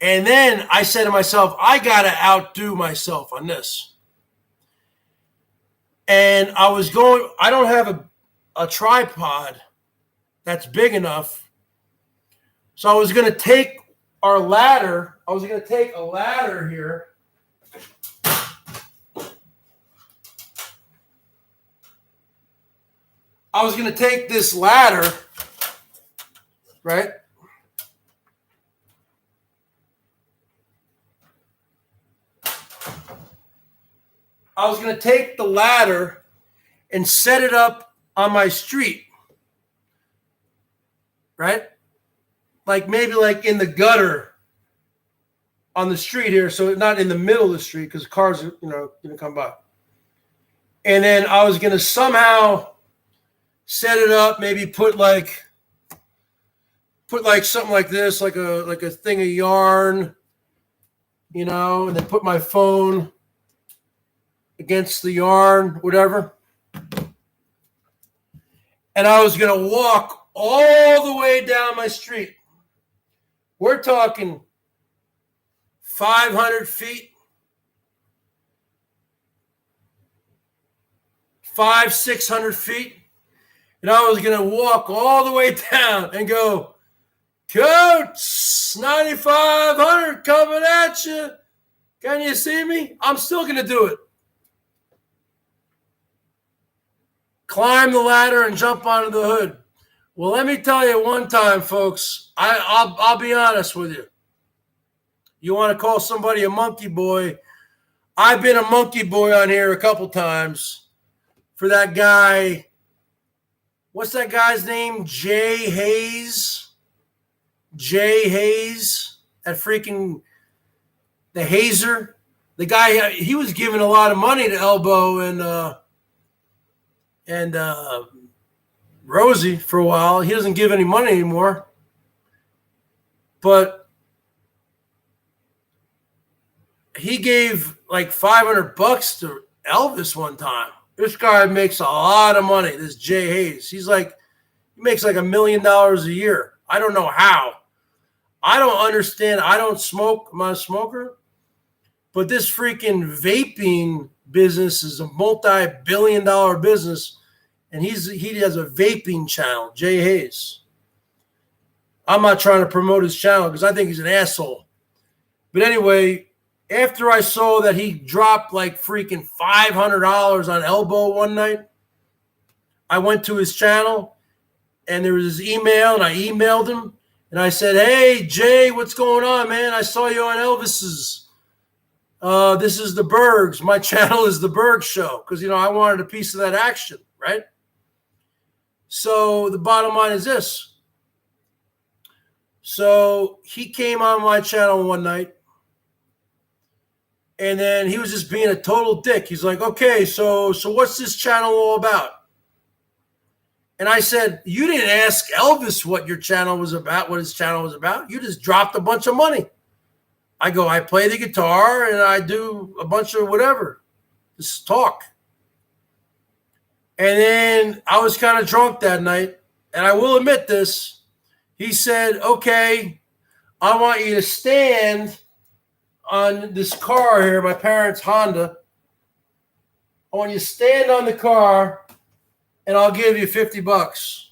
And then I said to myself, I got to outdo myself on this. And I don't have a tripod that's big enough. So I was going to take our ladder. I was going to take a ladder here. I was going to take this ladder, right? I was going to take the ladder and set it up on my street, right? Like maybe like in the gutter on the street here, so not in the middle of the street because cars are, going to come by. And then I was going to somehow set it up, maybe put like something like this, like a thing of yarn, and then put my phone against the yarn, whatever. And I was going to walk all the way down my street. We're talking 500 feet, 600 feet. And I was going to walk all the way down and go, Coach, 9,500 coming at you. Can you see me? I'm still going to do it. Climb the ladder and jump onto the hood. Well, let me tell you one time, folks, I'll be honest with you. You want to call somebody a monkey boy? I've been a monkey boy on here a couple times for that guy. What's that guy's name? Jay Hayes. That freaking the hazer. The guy, he was giving a lot of money to Elbow and Rosie for a while. He doesn't give any money anymore. But he gave like $500 to Elvis one time. This guy makes a lot of money, this Jay Hayes. He makes like $1 million a year. I don't know how. I don't understand. I don't smoke. I'm not a smoker. But this freaking vaping business is a multi-billion-dollar business. And he has a vaping channel, Jay Hayes. I'm not trying to promote his channel because I think he's an asshole. But anyway, after I saw that he dropped like freaking $500 on Elbow one night, I went to his channel and there was his email and I emailed him and I said, hey, Jay, what's going on, man? I saw you on Elvis's. This is the Bergs. My channel is the BERGS Show because, I wanted a piece of that action, right? So the bottom line is this. So he came on my channel one night. And then he was just being a total dick. He's like, okay, so what's this channel all about? And I said, you didn't ask Elvis what your channel was about, what his channel was about. You just dropped a bunch of money. I go, I play the guitar and I do a bunch of whatever. Just talk. And then I was kind of drunk that night. And I will admit this. He said, okay, I want you to stand on this car here, my parents' Honda. I want you to stand on the car and I'll give you $50.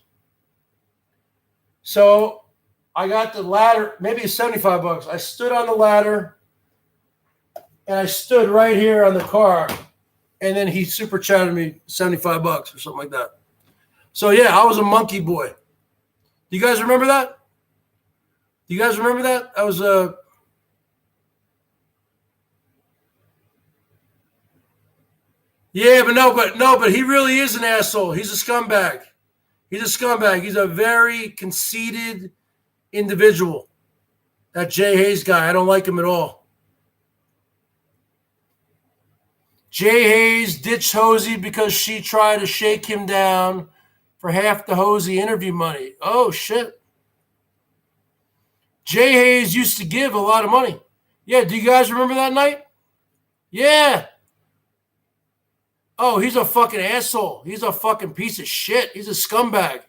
So I got the ladder, maybe $75. I stood on the ladder and I stood right here on the car. And then he super chatted me $75 or something like that. So yeah, I was a monkey boy. Do you guys remember that? Do you guys remember that? I was a Yeah, but he really is an asshole. He's a scumbag. He's a very conceited individual. That Jay Hayes guy, I don't like him at all. Jay Hayes ditched Hosey because she tried to shake him down for half the Hosey interview money. Oh, shit. Jay Hayes used to give a lot of money. Yeah, do you guys remember that night? Yeah. Oh, he's a fucking asshole. He's a fucking piece of shit. He's a scumbag.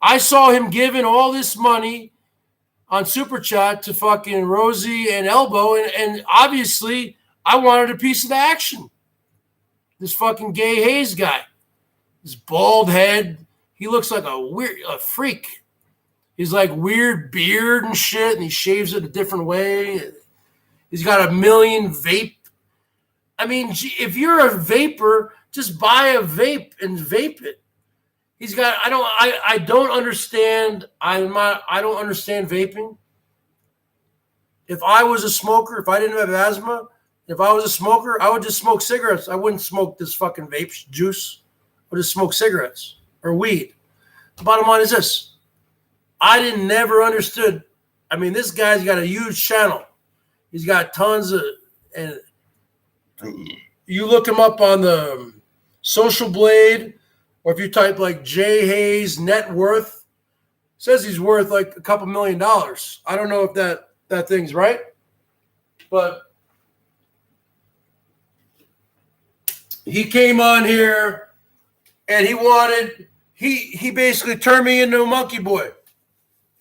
I saw him giving all this money on Super Chat to fucking Rosie and Elbow, and obviously I wanted a piece of the action. This fucking Gay Hayes guy. His bald head. He looks like a freak. He's like weird beard and shit, and he shaves it a different way. He's got 1 million vape. I mean, if you're a vapor, just buy a vape and vape it. He's got. I don't understand. I don't understand vaping. If I was a smoker, if I didn't have asthma, If I was a smoker, I would just smoke cigarettes. I wouldn't smoke this fucking vape juice. I would just smoke cigarettes or weed. The bottom line is this. I never understood. I mean, this guy's got a huge channel. He's got tons of, and you look him up on the Social Blade, or if you type like Jay Hayes net worth, it says he's worth like a couple $1 million. I don't know if that thing's right, but he came on here and he basically turned me into a monkey boy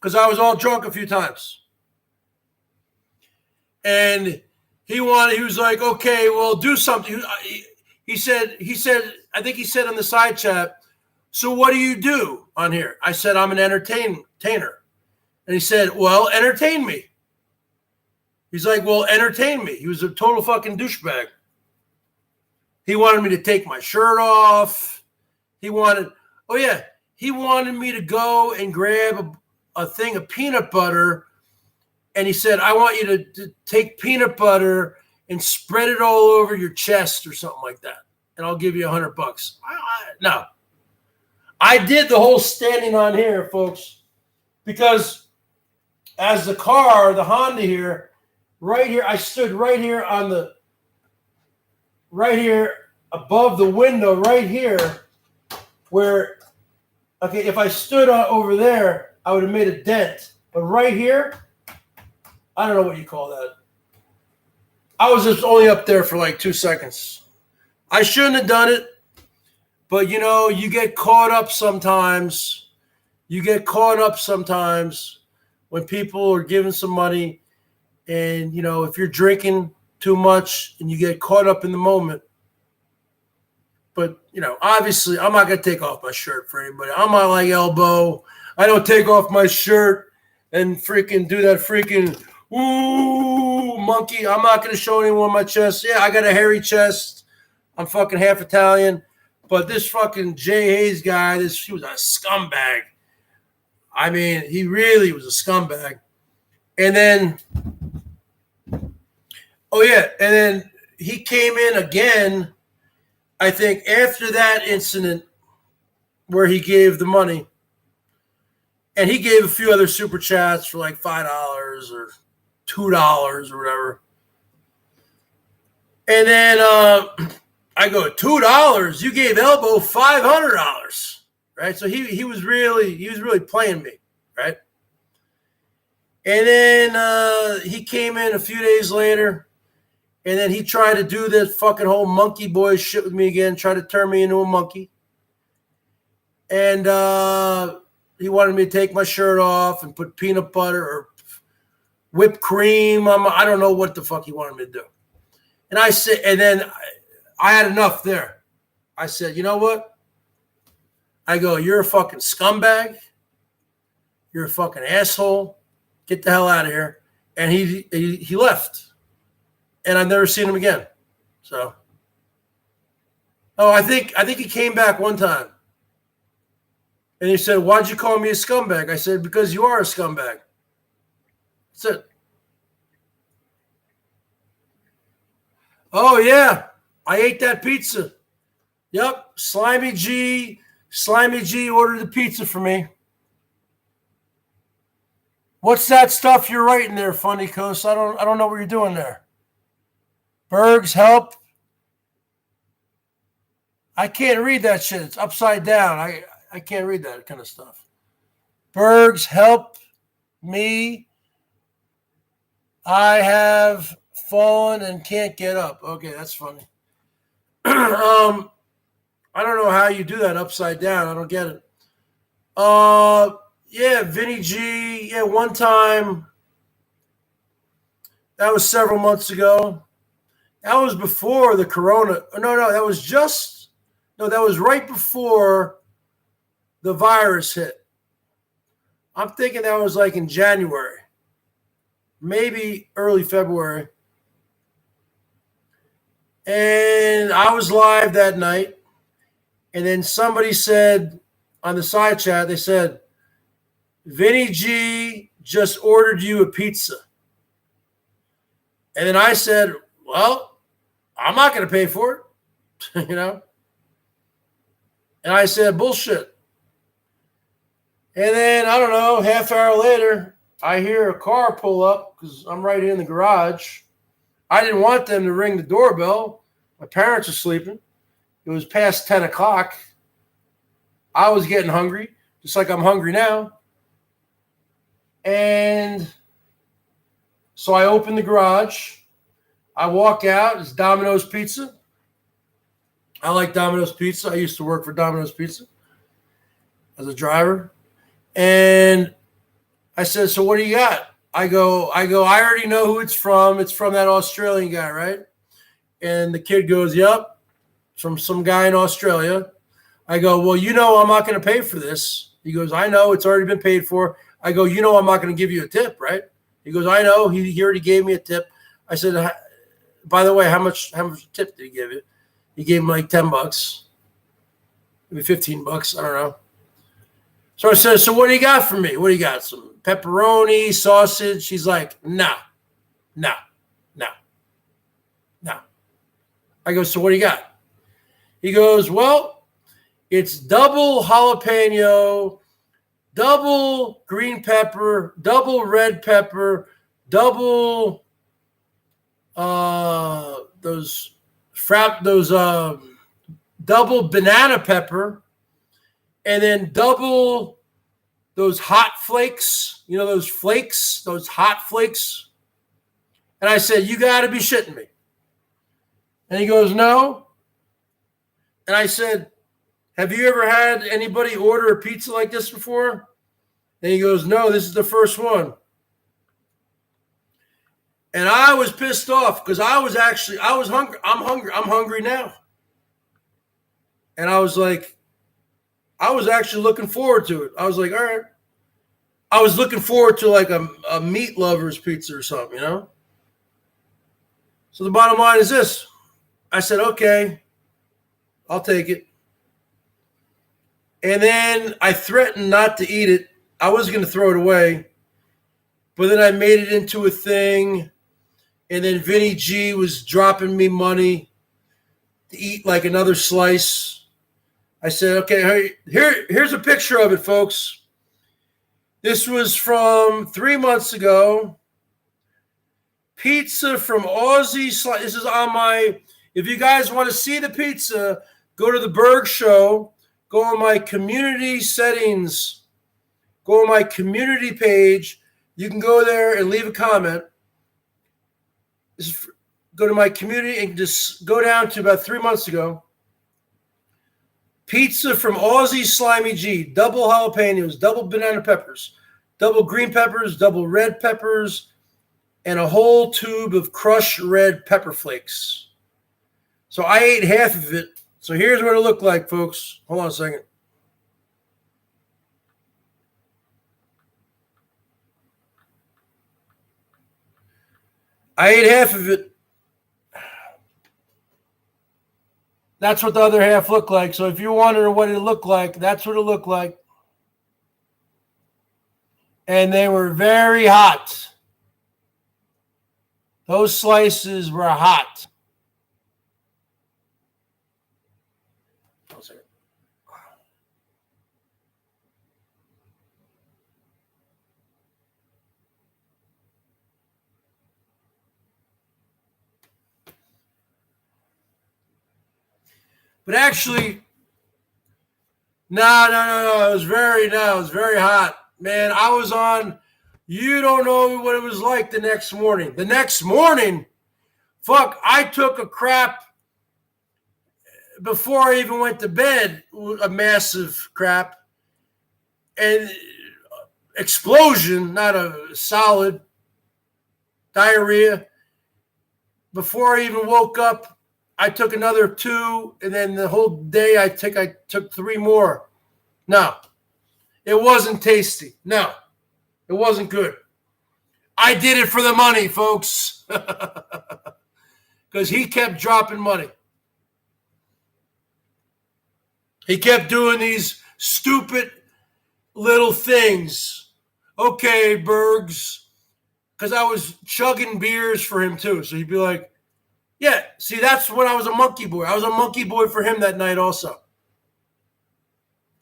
because I was all drunk a few times. And he was like, okay, well, do something. He said, I think he said on the side chat, so what do you do on here? I said, I'm an entertainer. And he said, well, entertain me. He's like, well, entertain me. He was a total fucking douchebag. He wanted me to take my shirt off. He wanted me to go and grab a thing of peanut butter. And he said, I want you to take peanut butter and spread it all over your chest or something like that. And I'll give you $100. No. I did the whole standing on here, folks, because as the car, the Honda here, right here, I stood right here above the window, right here, where, okay, if I stood over there, I would have made a dent. But right here, I don't know what you call that. I was just only up there for like 2 seconds. I shouldn't have done it, but you get caught up sometimes. You get caught up sometimes when people are giving some money, and if you're drinking too much and you get caught up in the moment. But obviously, I'm not gonna take off my shirt for anybody. I'm not like Elbow. I don't take off my shirt and freaking do that freaking ooh monkey. I'm not gonna show anyone my chest. Yeah, I got a hairy chest. I'm fucking half Italian. But this fucking Jay Hayes guy, he was a scumbag. I mean, he really was a scumbag. And then, and then he came in again, I think, after that incident where he gave the money. And he gave a few other super chats for like $5 or $2 or whatever. And then I go, $2? You gave Elbow $500, right? So he was really playing me, right? And then he came in a few days later, and then he tried to do this fucking whole monkey boy shit with me again, tried to turn me into a monkey. And he wanted me to take my shirt off and put peanut butter or whipped cream. I don't know what the fuck he wanted me to do. And I said, and then I had enough there. I said, you know what? I go, you're a fucking scumbag. You're a fucking asshole. Get the hell out of here. And he left. And I've never seen him again. So, I think he came back one time. And he said, why'd you call me a scumbag? I said, because you are a scumbag. That's it. Oh, yeah. I ate that pizza. Yep. Slimy G ordered the pizza for me. What's that stuff you're writing there, Funny Coast? I don't know what you're doing there. Bergs, help. I can't read that shit. It's upside down. I can't read that kind of stuff. Bergs, help me. I have fallen and can't get up. Okay, that's funny. I don't know how you do that upside down. I don't get it. Yeah, Vinny G. Yeah, one time. That was several months ago. That was before the corona. No, that was right before the virus hit. I'm thinking that was like in January, maybe early February. And I was live that night. And then somebody said on the side chat, they said, Vinny G just ordered you a pizza. And then I said, well, I'm not going to pay for it, you know? And I said, bullshit. And then, I don't know, half hour later, I hear a car pull up because I'm right in the garage. I didn't want them to ring the doorbell. My parents are sleeping. It was past 10 o'clock. I was getting hungry, just like I'm hungry now. And so I open the garage. I walk out. It's Domino's Pizza. I like Domino's Pizza. I used to work for Domino's Pizza as a driver. And I said, so what do you got? I go, I already know who it's from. It's from that Australian guy, right? And the kid goes, yep, from some guy in Australia. I go, well, you know I'm not going to pay for this. He goes, I know. It's already been paid for. I go, you know I'm not going to give you a tip, right? He goes, I know. He already gave me a tip. I said, by the way, how much tip did he give you? He gave me like $10, maybe $15. I don't know. So I said, so what do you got for me? What do you got? Some pepperoni, sausage? He's like, no. I go, so what do you got? He goes, well, it's double jalapeno, double green pepper, double red pepper, double double banana pepper, and then double those hot flakes, you know, those flakes, those hot flakes. And I said, you got to be shitting me. And he goes, no. And I said, have you ever had anybody order a pizza like this before? And he goes, no, this is the first one. And I was pissed off because I was hungry. I'm hungry now. And I was like, I was actually looking forward to it. I was like, all right. I was looking forward to like a meat lover's pizza or something, you know? So the bottom line is this. I said, okay, I'll take it. And then I threatened not to eat it. I was going to throw it away. But then I made it into a thing. And then Vinny G was dropping me money to eat like another slice. I said, okay, here's a picture of it, folks. This was from 3 months ago. Pizza from Aussie Slice. This is on my, if you guys want to see the pizza, go to the BERGS Show. Go on my community settings. Go on my community page. You can go there and leave a comment. Go to my community and just go down to about 3 months ago. Pizza from Aussie Slimy G. Double jalapenos, double banana peppers, double green peppers, double red peppers, and a whole tube of crushed red pepper flakes. So I ate half of it. So here's what it looked like, folks. Hold on a second. I ate half of it. That's what the other half looked like. So if you're wondering what it looked like, that's what it looked like. And they were very hot. Those slices were hot. But actually, no. It was very hot. Man, I was on, you don't know what it was like the next morning. The next morning, fuck, I took a crap before I even went to bed, a massive crap. And explosion, not a solid diarrhea. Before I even woke up, I took another 2, and then the whole day I took 3 more. No, it wasn't tasty. No, it wasn't good. I did it for the money, folks, because he kept dropping money. He kept doing these stupid little things. Okay, Bergs, because I was chugging beers for him too. So he'd be like, Yeah, see, that's when I was a monkey boy. I was a monkey boy for him that night also.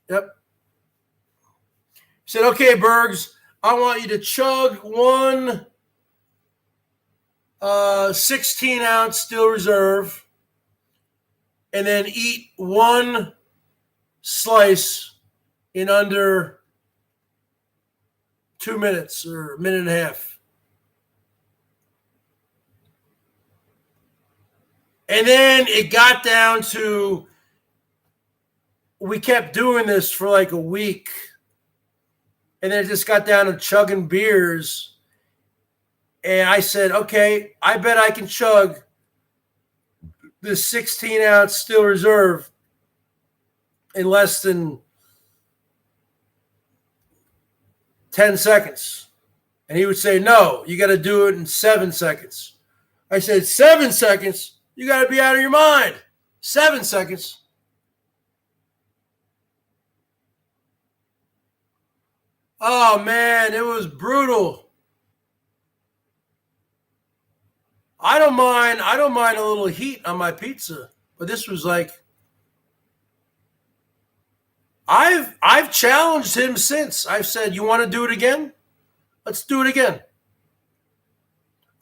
Yep. He said, okay, Bergs, I want you to chug one 16-ounce Steel Reserve and then eat one slice in under 2 minutes or a minute and a half. And then it got down to, we kept doing this for like a week. And then it just got down to chugging beers. And I said, okay, I bet I can chug this 16-ounce Steel Reserve in less than 10 seconds. And he would say, no, you got to do it in 7 seconds. I said, 7 seconds? You got to be out of your mind. 7 seconds. Oh, man, it was brutal. I don't mind a little heat on my pizza, but this was like, I've challenged him since. I've said, you want to do it again? Let's do it again.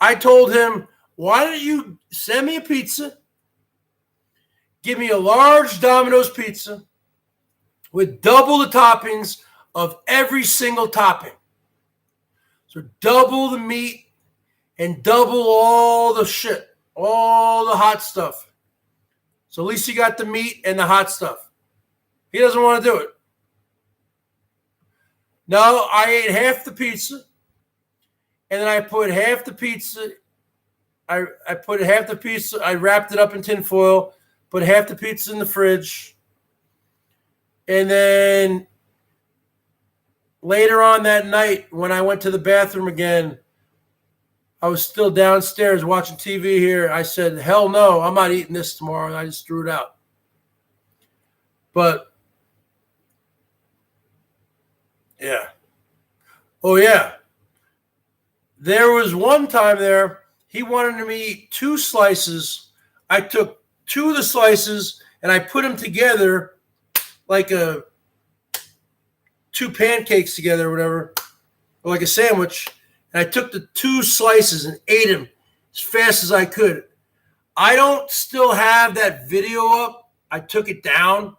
I told him, why don't you send me a pizza? Give me a large Domino's pizza with double the toppings of every single topping. So double the meat and double all the shit, all the hot stuff. So at least you got the meat and the hot stuff. He doesn't want to do it. No, I ate half the pizza, and then I put half the pizza. I put half the pizza. I wrapped it up in tin foil, put half the pizza in the fridge, and then later on that night, when I went to the bathroom again, I was still downstairs watching TV here. I said, hell no, I'm not eating this tomorrow. And I just threw it out. But, yeah. Oh, yeah. There was one time there, he wanted me to eat 2 slices. I took 2 of the slices and I put them together like 2 pancakes together or whatever, or like a sandwich. And I took the 2 slices and ate them as fast as I could. I don't still have that video up. I took it down.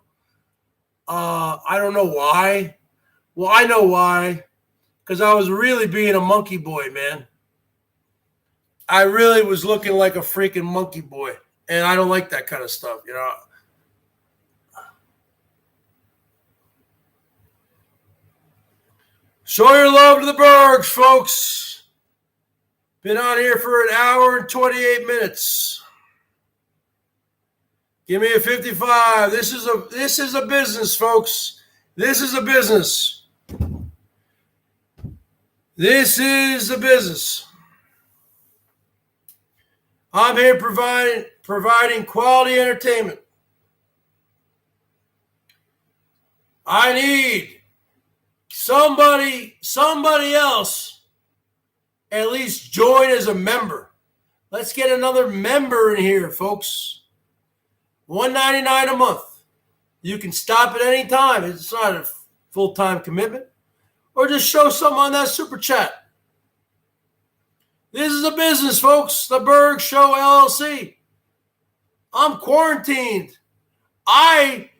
I don't know why. Well, I know why. Because I was really being a monkey boy, man. I really was looking like a freaking monkey boy. And I don't like that kind of stuff, you know. Show your love to the Bergs, folks. Been on here for 1 hour and 28 minutes. Give me a 55. This is a business, folks. This is a business. This is a business. I'm here providing quality entertainment. I need somebody else at least join as a member. Let's get another member in here, folks. $1.99 a month. You can stop at any time. It's not a full-time commitment. Or just show something on that super chat. This is a business, folks. The BERGS Show, LLC. I'm quarantined. I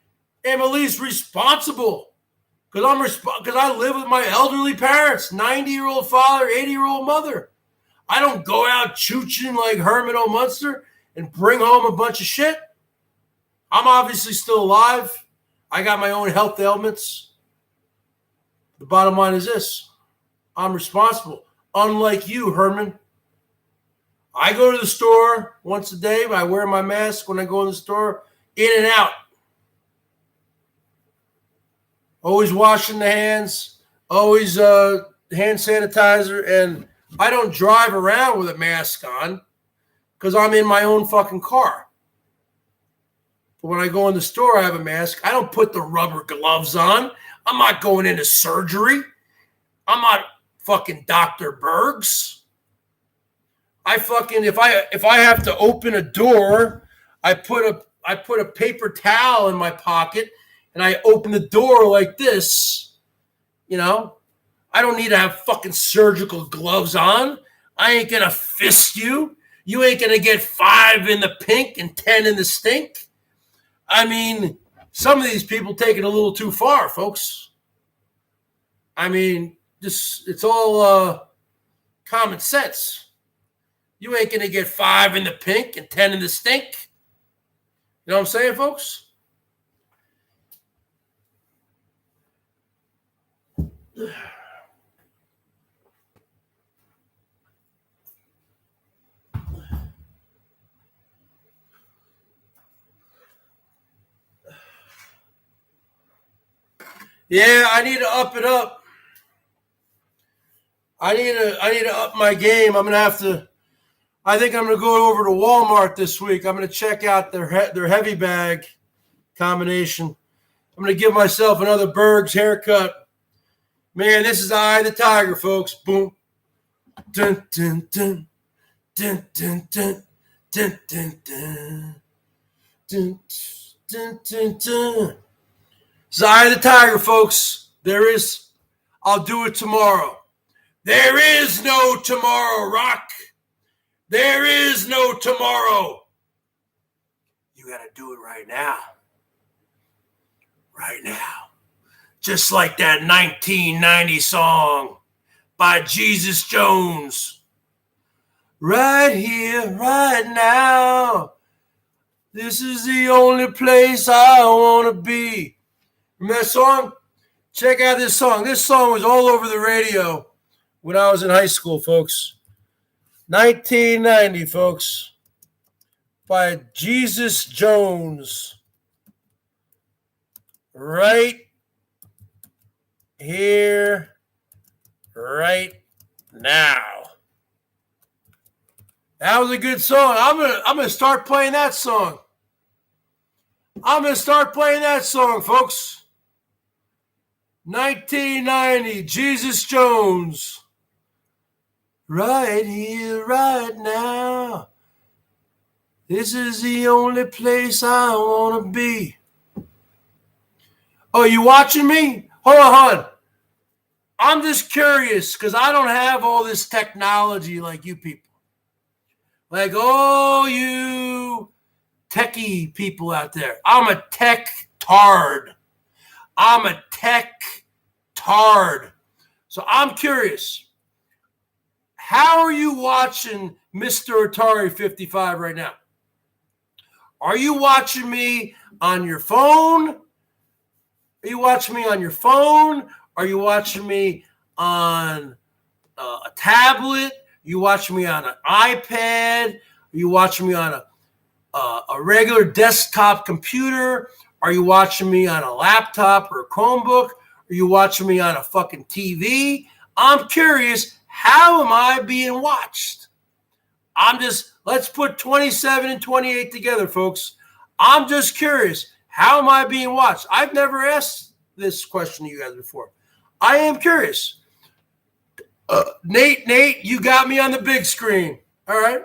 am at least responsible because I live with my elderly parents, 90-year-old father, 80-year-old mother. I don't go out chooching like Herman O. Munster and bring home a bunch of shit. I'm obviously still alive. I got my own health ailments. The bottom line is this. I'm responsible. Unlike you, Herman. I go to the store once a day, but I wear my mask when I go in the store, in and out. Always washing the hands, always hand sanitizer, and I don't drive around with a mask on because I'm in my own fucking car. But when I go in the store, I have a mask. I don't put the rubber gloves on. I'm not going into surgery. I'm not fucking Dr. Bergs. if I have to open a door, I put a paper towel in my pocket and I open the door like this. You know, I don't need to have fucking surgical gloves on. I ain't gonna fist you. You ain't gonna get 5 in the pink and 10 in the stink. I mean, some of these people take it a little too far, folks. I mean, it's all common sense. You ain't gonna get 5 in the pink and 10 in the stink. You know what I'm saying, folks? Yeah, I need to up it up. I need to up my game. I think I'm gonna go over to Walmart this week. I'm gonna check out their heavy bag combination. I'm gonna give myself another Bergs haircut. Man, this is the eye of the tiger, folks. Boom. Dun dun dun dun dun dun dun dun dun dun dun dun dun. It's the eye of the tiger, folks. I'll do it tomorrow. There is no tomorrow, Rock. There is no tomorrow. You got to do it right now. Right now. Just like that 1990 song by Jesus Jones. Right here, right now. This is the only place I want to be. Remember that song? Check out this song. This song was all over the radio when I was in high school, folks. 1990, folks. By Jesus Jones. Right here, right now. That was a good song. I'm gonna start playing that song. I'm gonna start playing that song, folks. 1990, Jesus Jones. Right here, right now. This is the only place I want to be. Oh, you watching me? Hold on. I'm just curious because I don't have all this technology like you people. Like, oh, you techie people out there. I'm a tech tard. So I'm curious. How are you watching Mr. Atari 55 right now? Are you watching me on your phone? Are you watching me on your phone? Are you watching me on a tablet? Are you watching me on an iPad? Are you watching me on a regular desktop computer? Are you watching me on a laptop or a Chromebook? Are you watching me on a fucking TV? I'm curious, how am I being watched? Let's put 27 and 28 together, folks. I'm just curious. How am I being watched? I've never asked this question to you guys before. I am curious. Nate, you got me on the big screen. All right.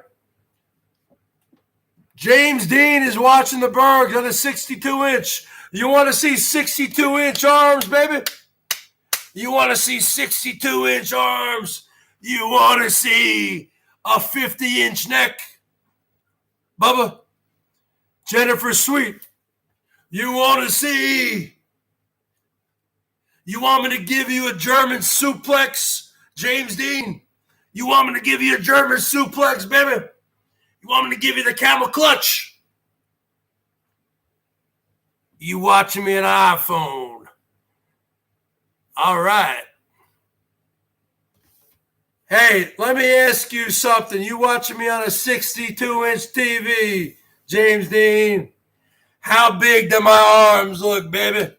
James Dean is watching the Bergs on a 62-inch. You want to see 62-inch arms, baby? You want to see 62-inch arms? You want to see a 50-inch neck? Bubba, Jennifer Sweet, you want to see? You want me to give you a German suplex, James Dean? You want me to give you a German suplex, baby? You want me to give you the camel clutch? You watching me on an iPhone? All right. Hey, let me ask you something. You watching me on a 62-inch TV, James Dean? How big do my arms look, baby?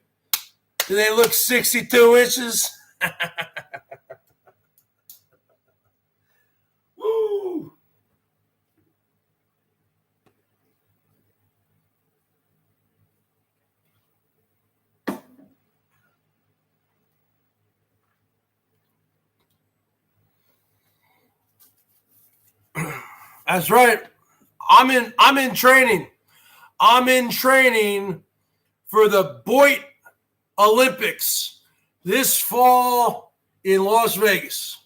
Do they look 62 inches? Woo! That's right. I'm in training. I'm in training for the Boit Olympics this fall in Las Vegas.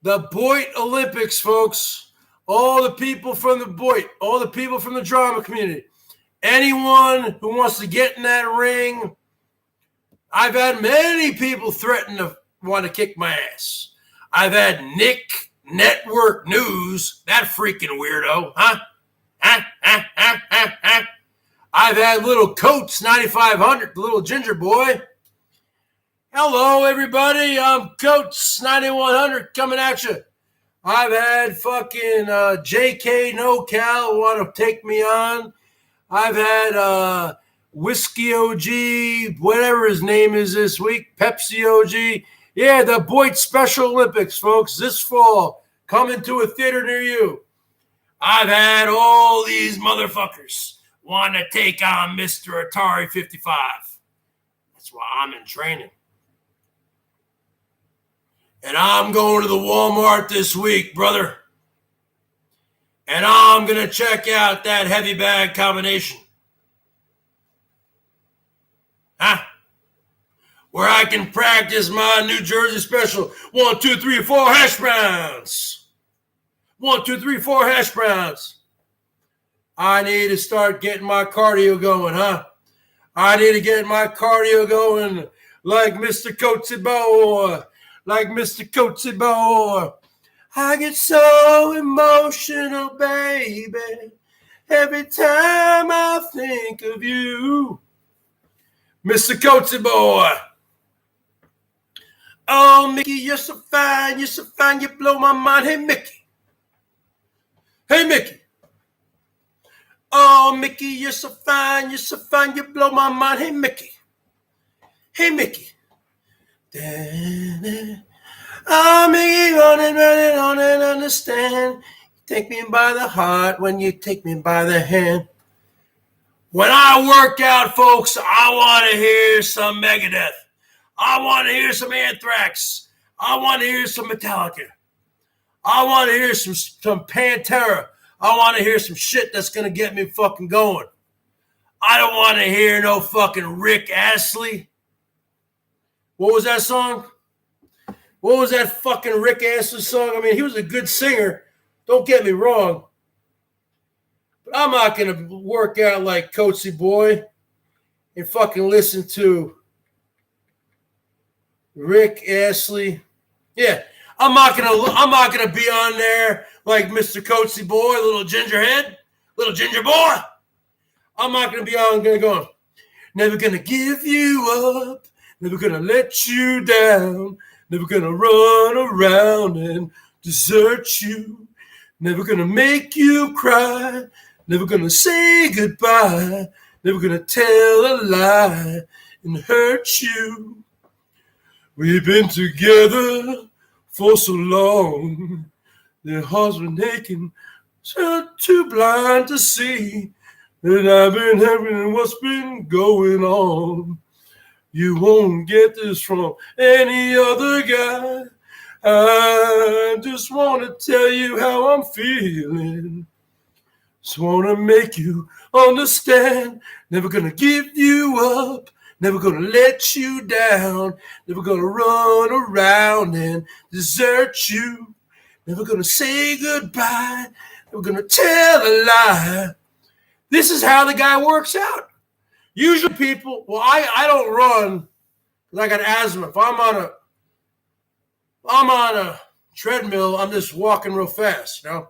The Boit Olympics, folks. All the people from the Boit, all the people from the drama community, anyone who wants to get in that ring. I've had many people threaten to want to kick my ass. I've had Nick Network News, that freaking weirdo, huh? I've had little Coates 9500, the little ginger boy. Hello, everybody. I'm Coates 9100 coming at you. I've had fucking JK NoCal want to take me on. I've had Whiskey OG, whatever his name is this week, Pepsi OG. Yeah, the Boit Special Olympics, folks, this fall, coming to a theater near you. I've had all these motherfuckers want to take on Mr. Atari 55. That's why I'm in training. And I'm going to the Walmart this week, brother. And I'm going to check out that heavy bag combination. Huh? Where I can practice my New Jersey special. 1, 2, 3, 4 hash browns. 1, 2, 3, 4 hash browns. I need to start getting my cardio going, huh? I need to get my cardio going like Mr. Coatsy Boy. Like Mr. Coatsy Boy. I get so emotional, baby, every time I think of you. Mr. Coatsy Boy. Oh, Mickey, you're so fine, you blow my mind. Hey, Mickey. Hey, Mickey. Oh, Mickey, you're so fine, you blow my mind. Hey, Mickey. Hey, Mickey. Oh, Mickey, running on and understand. You take me by the heart when you take me by the hand. When I work out, folks, I want to hear some Megadeth. I want to hear some Anthrax. I want to hear some Metallica. I want to hear some Pantera. I want to hear some shit that's going to get me fucking going. I don't want to hear no fucking Rick Astley. What was that song? What was that fucking Rick Astley song? I mean, he was a good singer. Don't get me wrong. But I'm not going to work out like Coatsy Boy and fucking listen to Rick Astley. Yeah, I'm not gonna be on there like Mr. Coatsy Boy, little ginger boy. I'm not gonna be on there going, never gonna give you up, never gonna let you down, never gonna run around and desert you, never gonna make you cry, never gonna say goodbye, never gonna tell a lie and hurt you. We've been together for so long, their hearts were naked, too blind to see that I've been having what's been going on. You won't get this from any other guy. I just want to tell you how I'm feeling. Just want to make you understand. Never gonna give you up. Never gonna let you down. Never gonna run around and desert you. Never gonna say goodbye. Never gonna tell a lie. This is how the guy works out. Usually people, well, I don't run because I got asthma. If I'm on a treadmill, I'm just walking real fast, you know.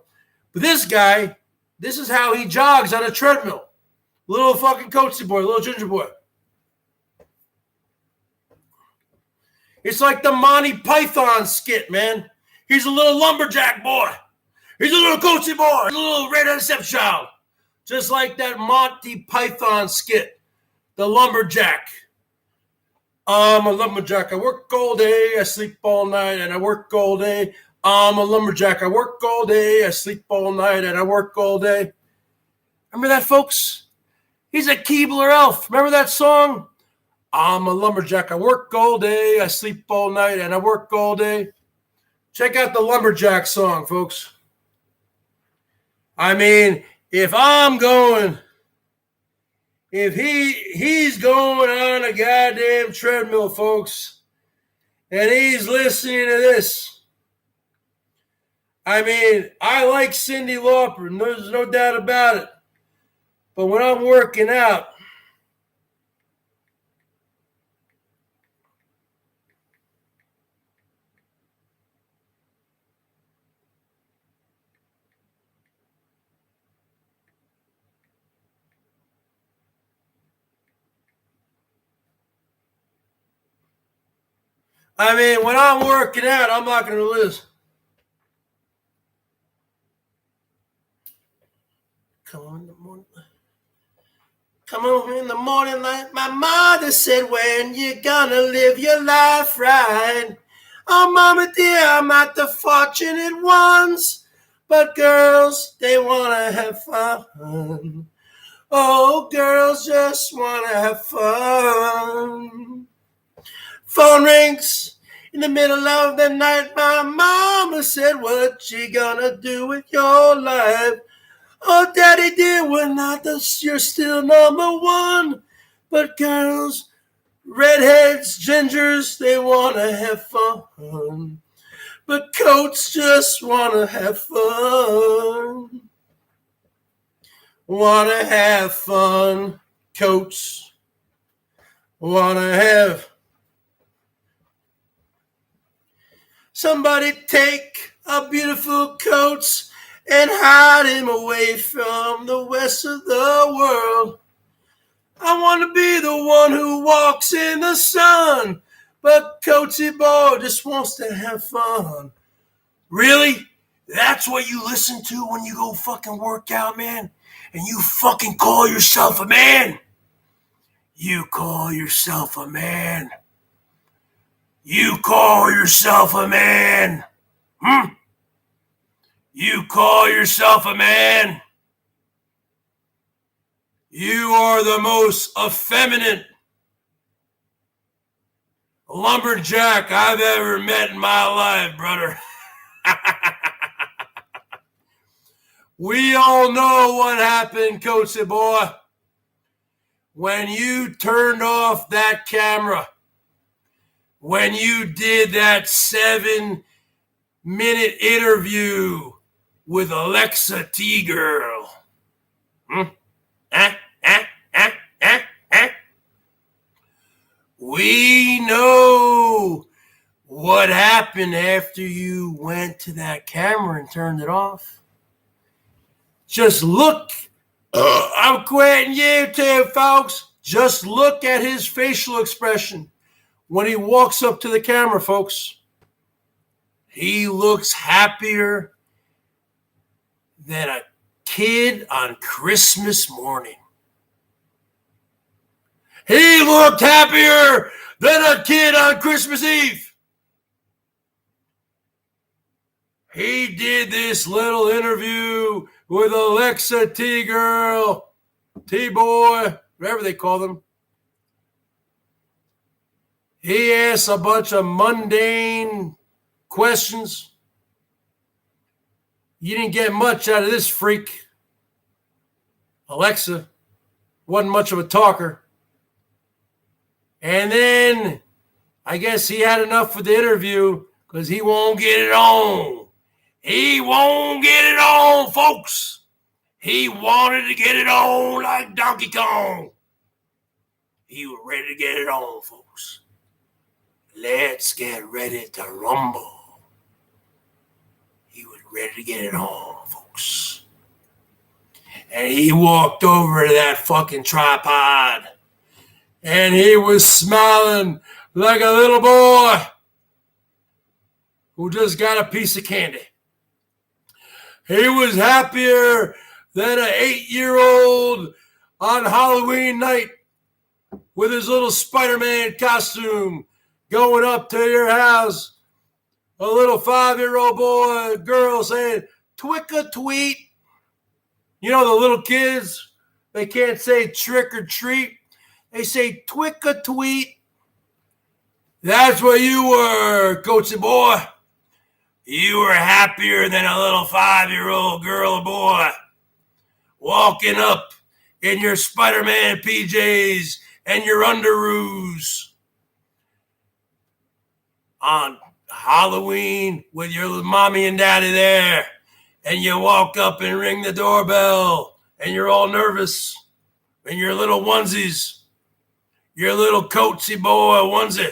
But this guy, this is how he jogs on a treadmill. Little fucking Coatsy Boy, little ginger boy. It's like the Monty Python skit, man. He's a little lumberjack boy. He's a little Coatsy boy. He's a little redheaded stepchild. Just like that Monty Python skit. The lumberjack. I'm a lumberjack. I work all day. I sleep all night. And I work all day. I'm a lumberjack. I work all day. I sleep all night. And I work all day. Remember that, folks? He's a Keebler elf. Remember that song? I'm a lumberjack. I work all day. I sleep all night. And I work all day. Check out the Lumberjack song, folks. I mean, if I'm going, if he's going on a goddamn treadmill, folks, and he's listening to this, I mean, I like Cyndi Lauper, and there's no doubt about it. But when I'm working out, I'm not going to listen. Come on in the morning like my mother said, when you gonna live your life right? Oh, mama dear, I'm not the fortunate ones, but girls, they wanna have fun. Oh, girls just wanna have fun. Phone rings in the middle of the night. My mama said, what you gonna do with your life? Oh, daddy dear, you're still number one. But girls, redheads, gingers, they want to have fun. But coats just want to have fun. Want to have fun. Coats want to have. Somebody take our beautiful coats and hide him away from the rest of the world. I want to be the one who walks in the sun, but Coatsy Boy just wants to have fun. Really? That's what you listen to when you go fucking work out, man? And you fucking call yourself a man? You call yourself a man? You call yourself a man? You call yourself a man? You are the most effeminate lumberjack I've ever met in my life, brother. We all know what happened, Coatsy Boy, when you turned off that camera, when you did that 7-minute interview with Alexa T-Girl. We know what happened after you went to that camera and turned it off. Just look. I'm quitting YouTube, folks. Just look at his facial expression when he walks up to the camera, folks. He looks happier than a kid on Christmas morning. He looked happier than a kid on Christmas Eve. He did this little interview with Alexa T-Girl, T-Boy, whatever they call them. He asked a bunch of mundane questions. You didn't get much out of this freak. Alexa wasn't much of a talker. And then I guess he had enough for the interview because he won't get it on. He won't get it on, folks. He wanted to get it on like Donkey Kong. He was ready to get it on, folks. Let's get ready to rumble. He was ready to get it on, folks. And he walked over to that fucking tripod. And he was smiling like a little boy who just got a piece of candy. He was happier than an 8-year-old on Halloween night with his little Spider-Man costume going up to your house. A little 5-year-old boy, girl saying, "Twick-a-tweet." You know the little kids, they can't say trick or treat. They say twick-a-tweet. That's what you were, Coatsy Boy. You were happier than a little 5-year-old girl or boy walking up in your Spider-Man PJs and your underoos on Halloween with your mommy and daddy there, and you walk up and ring the doorbell, and you're all nervous in your little onesies, your little coatsy boy onesie.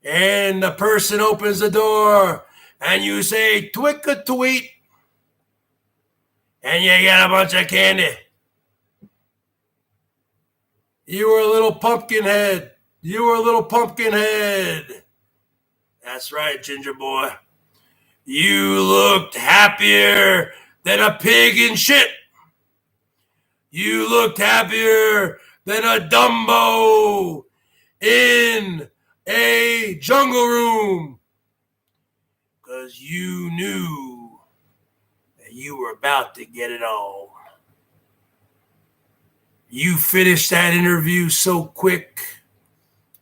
And the person opens the door, and you say, "Twick-a-tweet," and you get a bunch of candy. You were a little pumpkin head. You were a little pumpkin head. That's right, ginger boy. You looked happier than a pig in shit. You looked happier than a Dumbo in a jungle room. Because you knew that you were about to get it on. You finished that interview so quick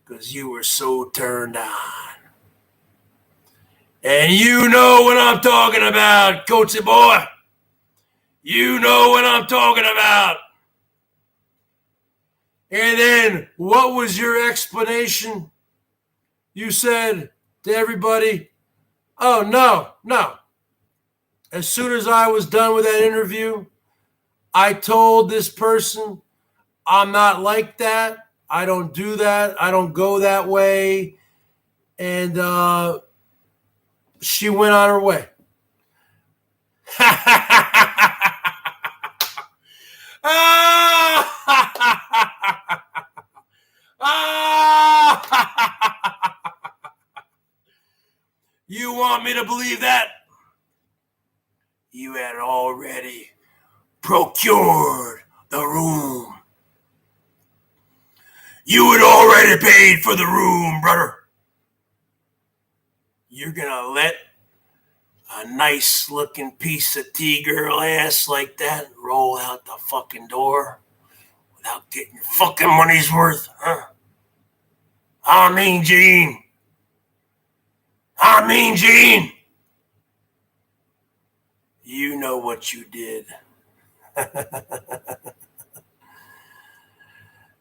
because you were so turned on. And you know what I'm talking about, coachy boy. You know what I'm talking about. And then what was your explanation? You said to everybody, "Oh, no. As soon as I was done with that interview, I told this person, I'm not like that. I don't do that. I don't go that way." And she went on her way. You want me to believe that? You had already procured the room. You had already paid for the room, brother. You're gonna let a nice looking piece of T-girl ass like that roll out the fucking door without getting your fucking money's worth, huh? I mean, Gene. You know what you did.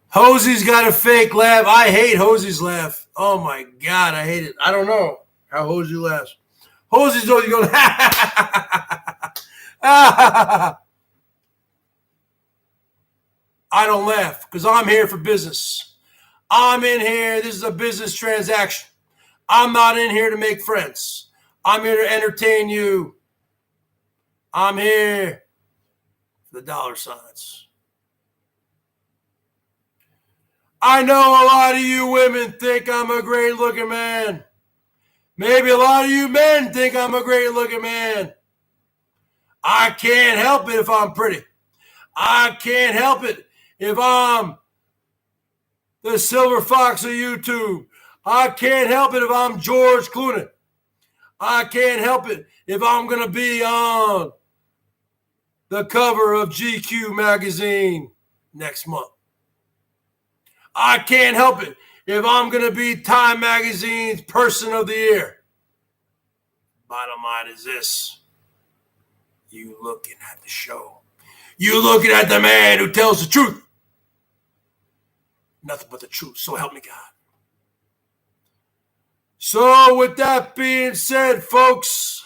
Hosey's got a fake laugh. I hate Hosey's laugh. Oh my God, I hate it. I don't know how Hosey laughs. Hosey's always going, I don't laugh because I'm here for business. I'm in here. This is a business transaction. I'm not in here to make friends. I'm here to entertain you. I'm here for the dollar signs. I know a lot of you women think I'm a great looking man. Maybe a lot of you men think I'm a great looking man. I can't help it if I'm pretty. I can't help it if I'm the silver fox of YouTube. I can't help it if I'm George Clooney. I can't help it if I'm going to be on the cover of GQ magazine next month. I can't help it if I'm going to be Time Magazine's Person of the Year. Bottom line is this. You looking at the show. You looking at the man who tells the truth. Nothing but the truth, so help me God. So with that being said, folks,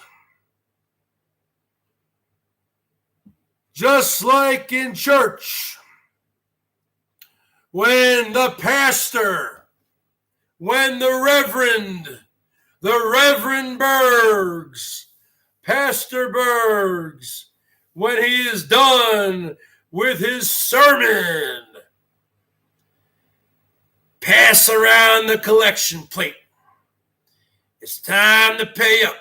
just like in church, when the pastor, when the Reverend Bergs, Pastor Bergs, when he is done with his sermon, pass around the collection plate. It's time to pay up.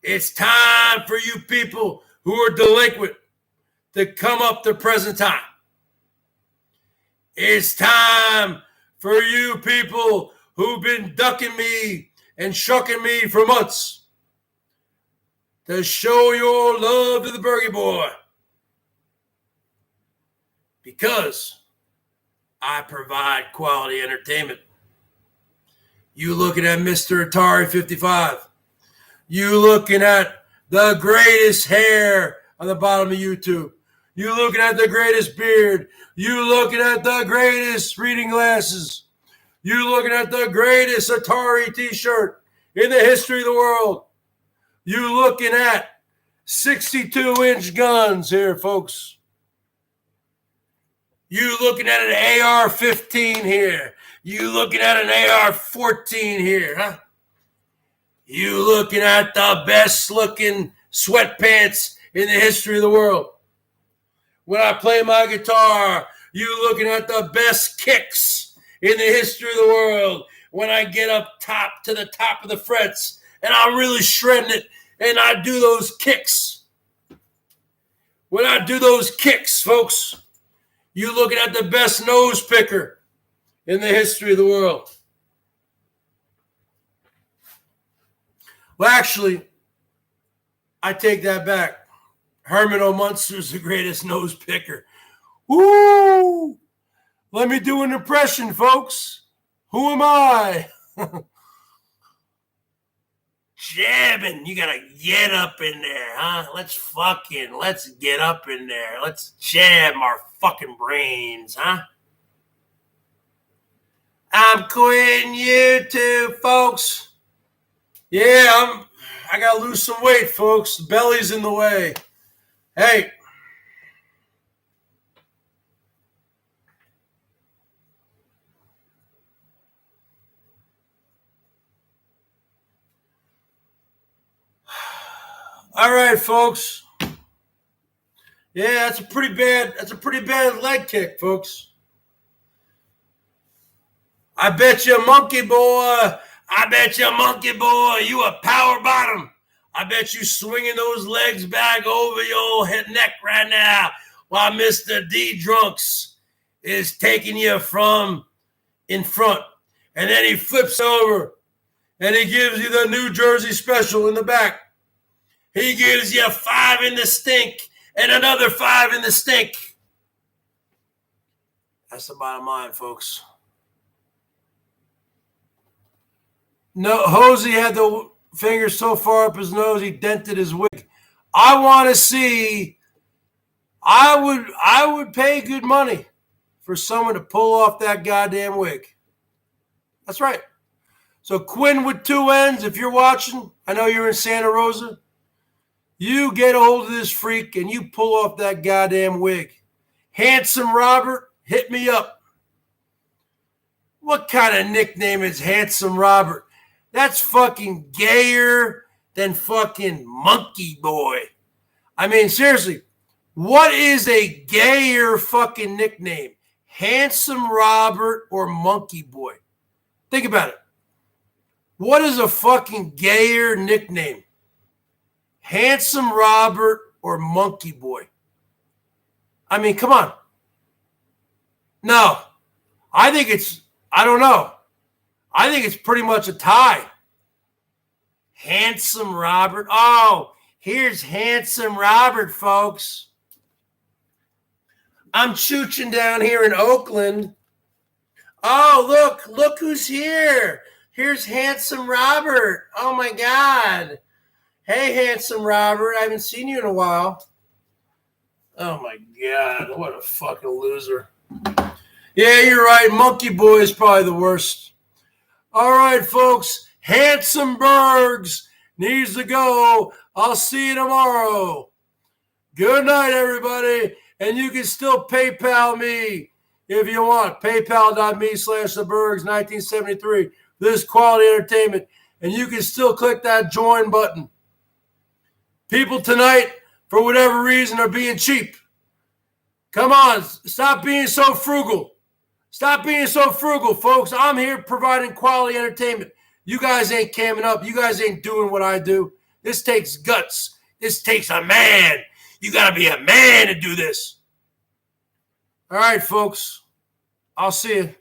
It's time for you people who are delinquent to come up to present time. It's time for you people who've been ducking me and shucking me for months to show your love to the Bergie boy. Because I provide quality entertainment. You looking at Mr. Atari 55. You looking at the greatest hair on the bottom of YouTube. You looking at the greatest beard. You looking at the greatest reading glasses. You looking at the greatest Atari t-shirt in the history of the world. You looking at 62-inch guns here, folks. You looking at an AR-15 here. You looking at an AR-14 here, huh? You looking at the best looking sweatpants in the history of the world. When I play my guitar, you looking at the best kicks in the history of the world. When I get up top to the top of the frets and I'm really shredding it and I do those kicks. When I do those kicks, folks, you looking at the best nose picker in the history of the world. Well, actually, I take that back. Herman O. Munster's the greatest nose picker. Woo! Let me do an impression, folks. Who am I? Jabbing. You got to get up in there, huh? Let's get up in there. Let's jab our fucking brains, huh? I'm quitting YouTube, folks. Yeah, I got to lose some weight, folks. The belly's in the way. Hey. All right, folks. Yeah, that's a pretty bad leg kick, folks. I bet you, monkey boy, you a power bottom. I bet you swinging those legs back over your head neck right now while Mr. D Drunks is taking you from in front. And then he flips over and he gives you the New Jersey special in the back. He gives you 5 in the stink and another 5 in the stink. That's the bottom line, folks. No, Hosey had the finger so far up his nose he dented his wig. I want to see. I would pay good money for someone to pull off that goddamn wig. That's right. So Quinn with 2 N's, if you're watching, I know you're in Santa Rosa. You get a hold of this freak and you pull off that goddamn wig. Handsome Robert, hit me up. What kind of nickname is Handsome Robert? That's fucking gayer than fucking Monkey Boy. I mean, seriously, what is a gayer fucking nickname? Handsome Robert or Monkey Boy? Think about it. What is a fucking gayer nickname? Handsome Robert or Monkey Boy? I mean, come on. No, I don't know. I think it's pretty much a tie. Handsome Robert. Oh, here's Handsome Robert, folks. I'm chooching down here in Oakland. Oh, look who's here. Here's Handsome Robert. Oh, my God. Hey, Handsome Robert. I haven't seen you in a while. Oh, my God. What a fucking loser. Yeah, you're right. Monkey Boy is probably the worst. All right, folks. Handsome Bergs needs to go. I'll see you tomorrow. Good night, everybody. And you can still PayPal me if you want. PayPal.me/thebergs1973. This quality entertainment. And you can still click that join button. People tonight, for whatever reason, are being cheap. Come on. Stop being so frugal. Stop being so frugal, folks. I'm here providing quality entertainment. You guys ain't camming up. You guys ain't doing what I do. This takes guts. This takes a man. You got to be a man to do this. All right, folks. I'll see you.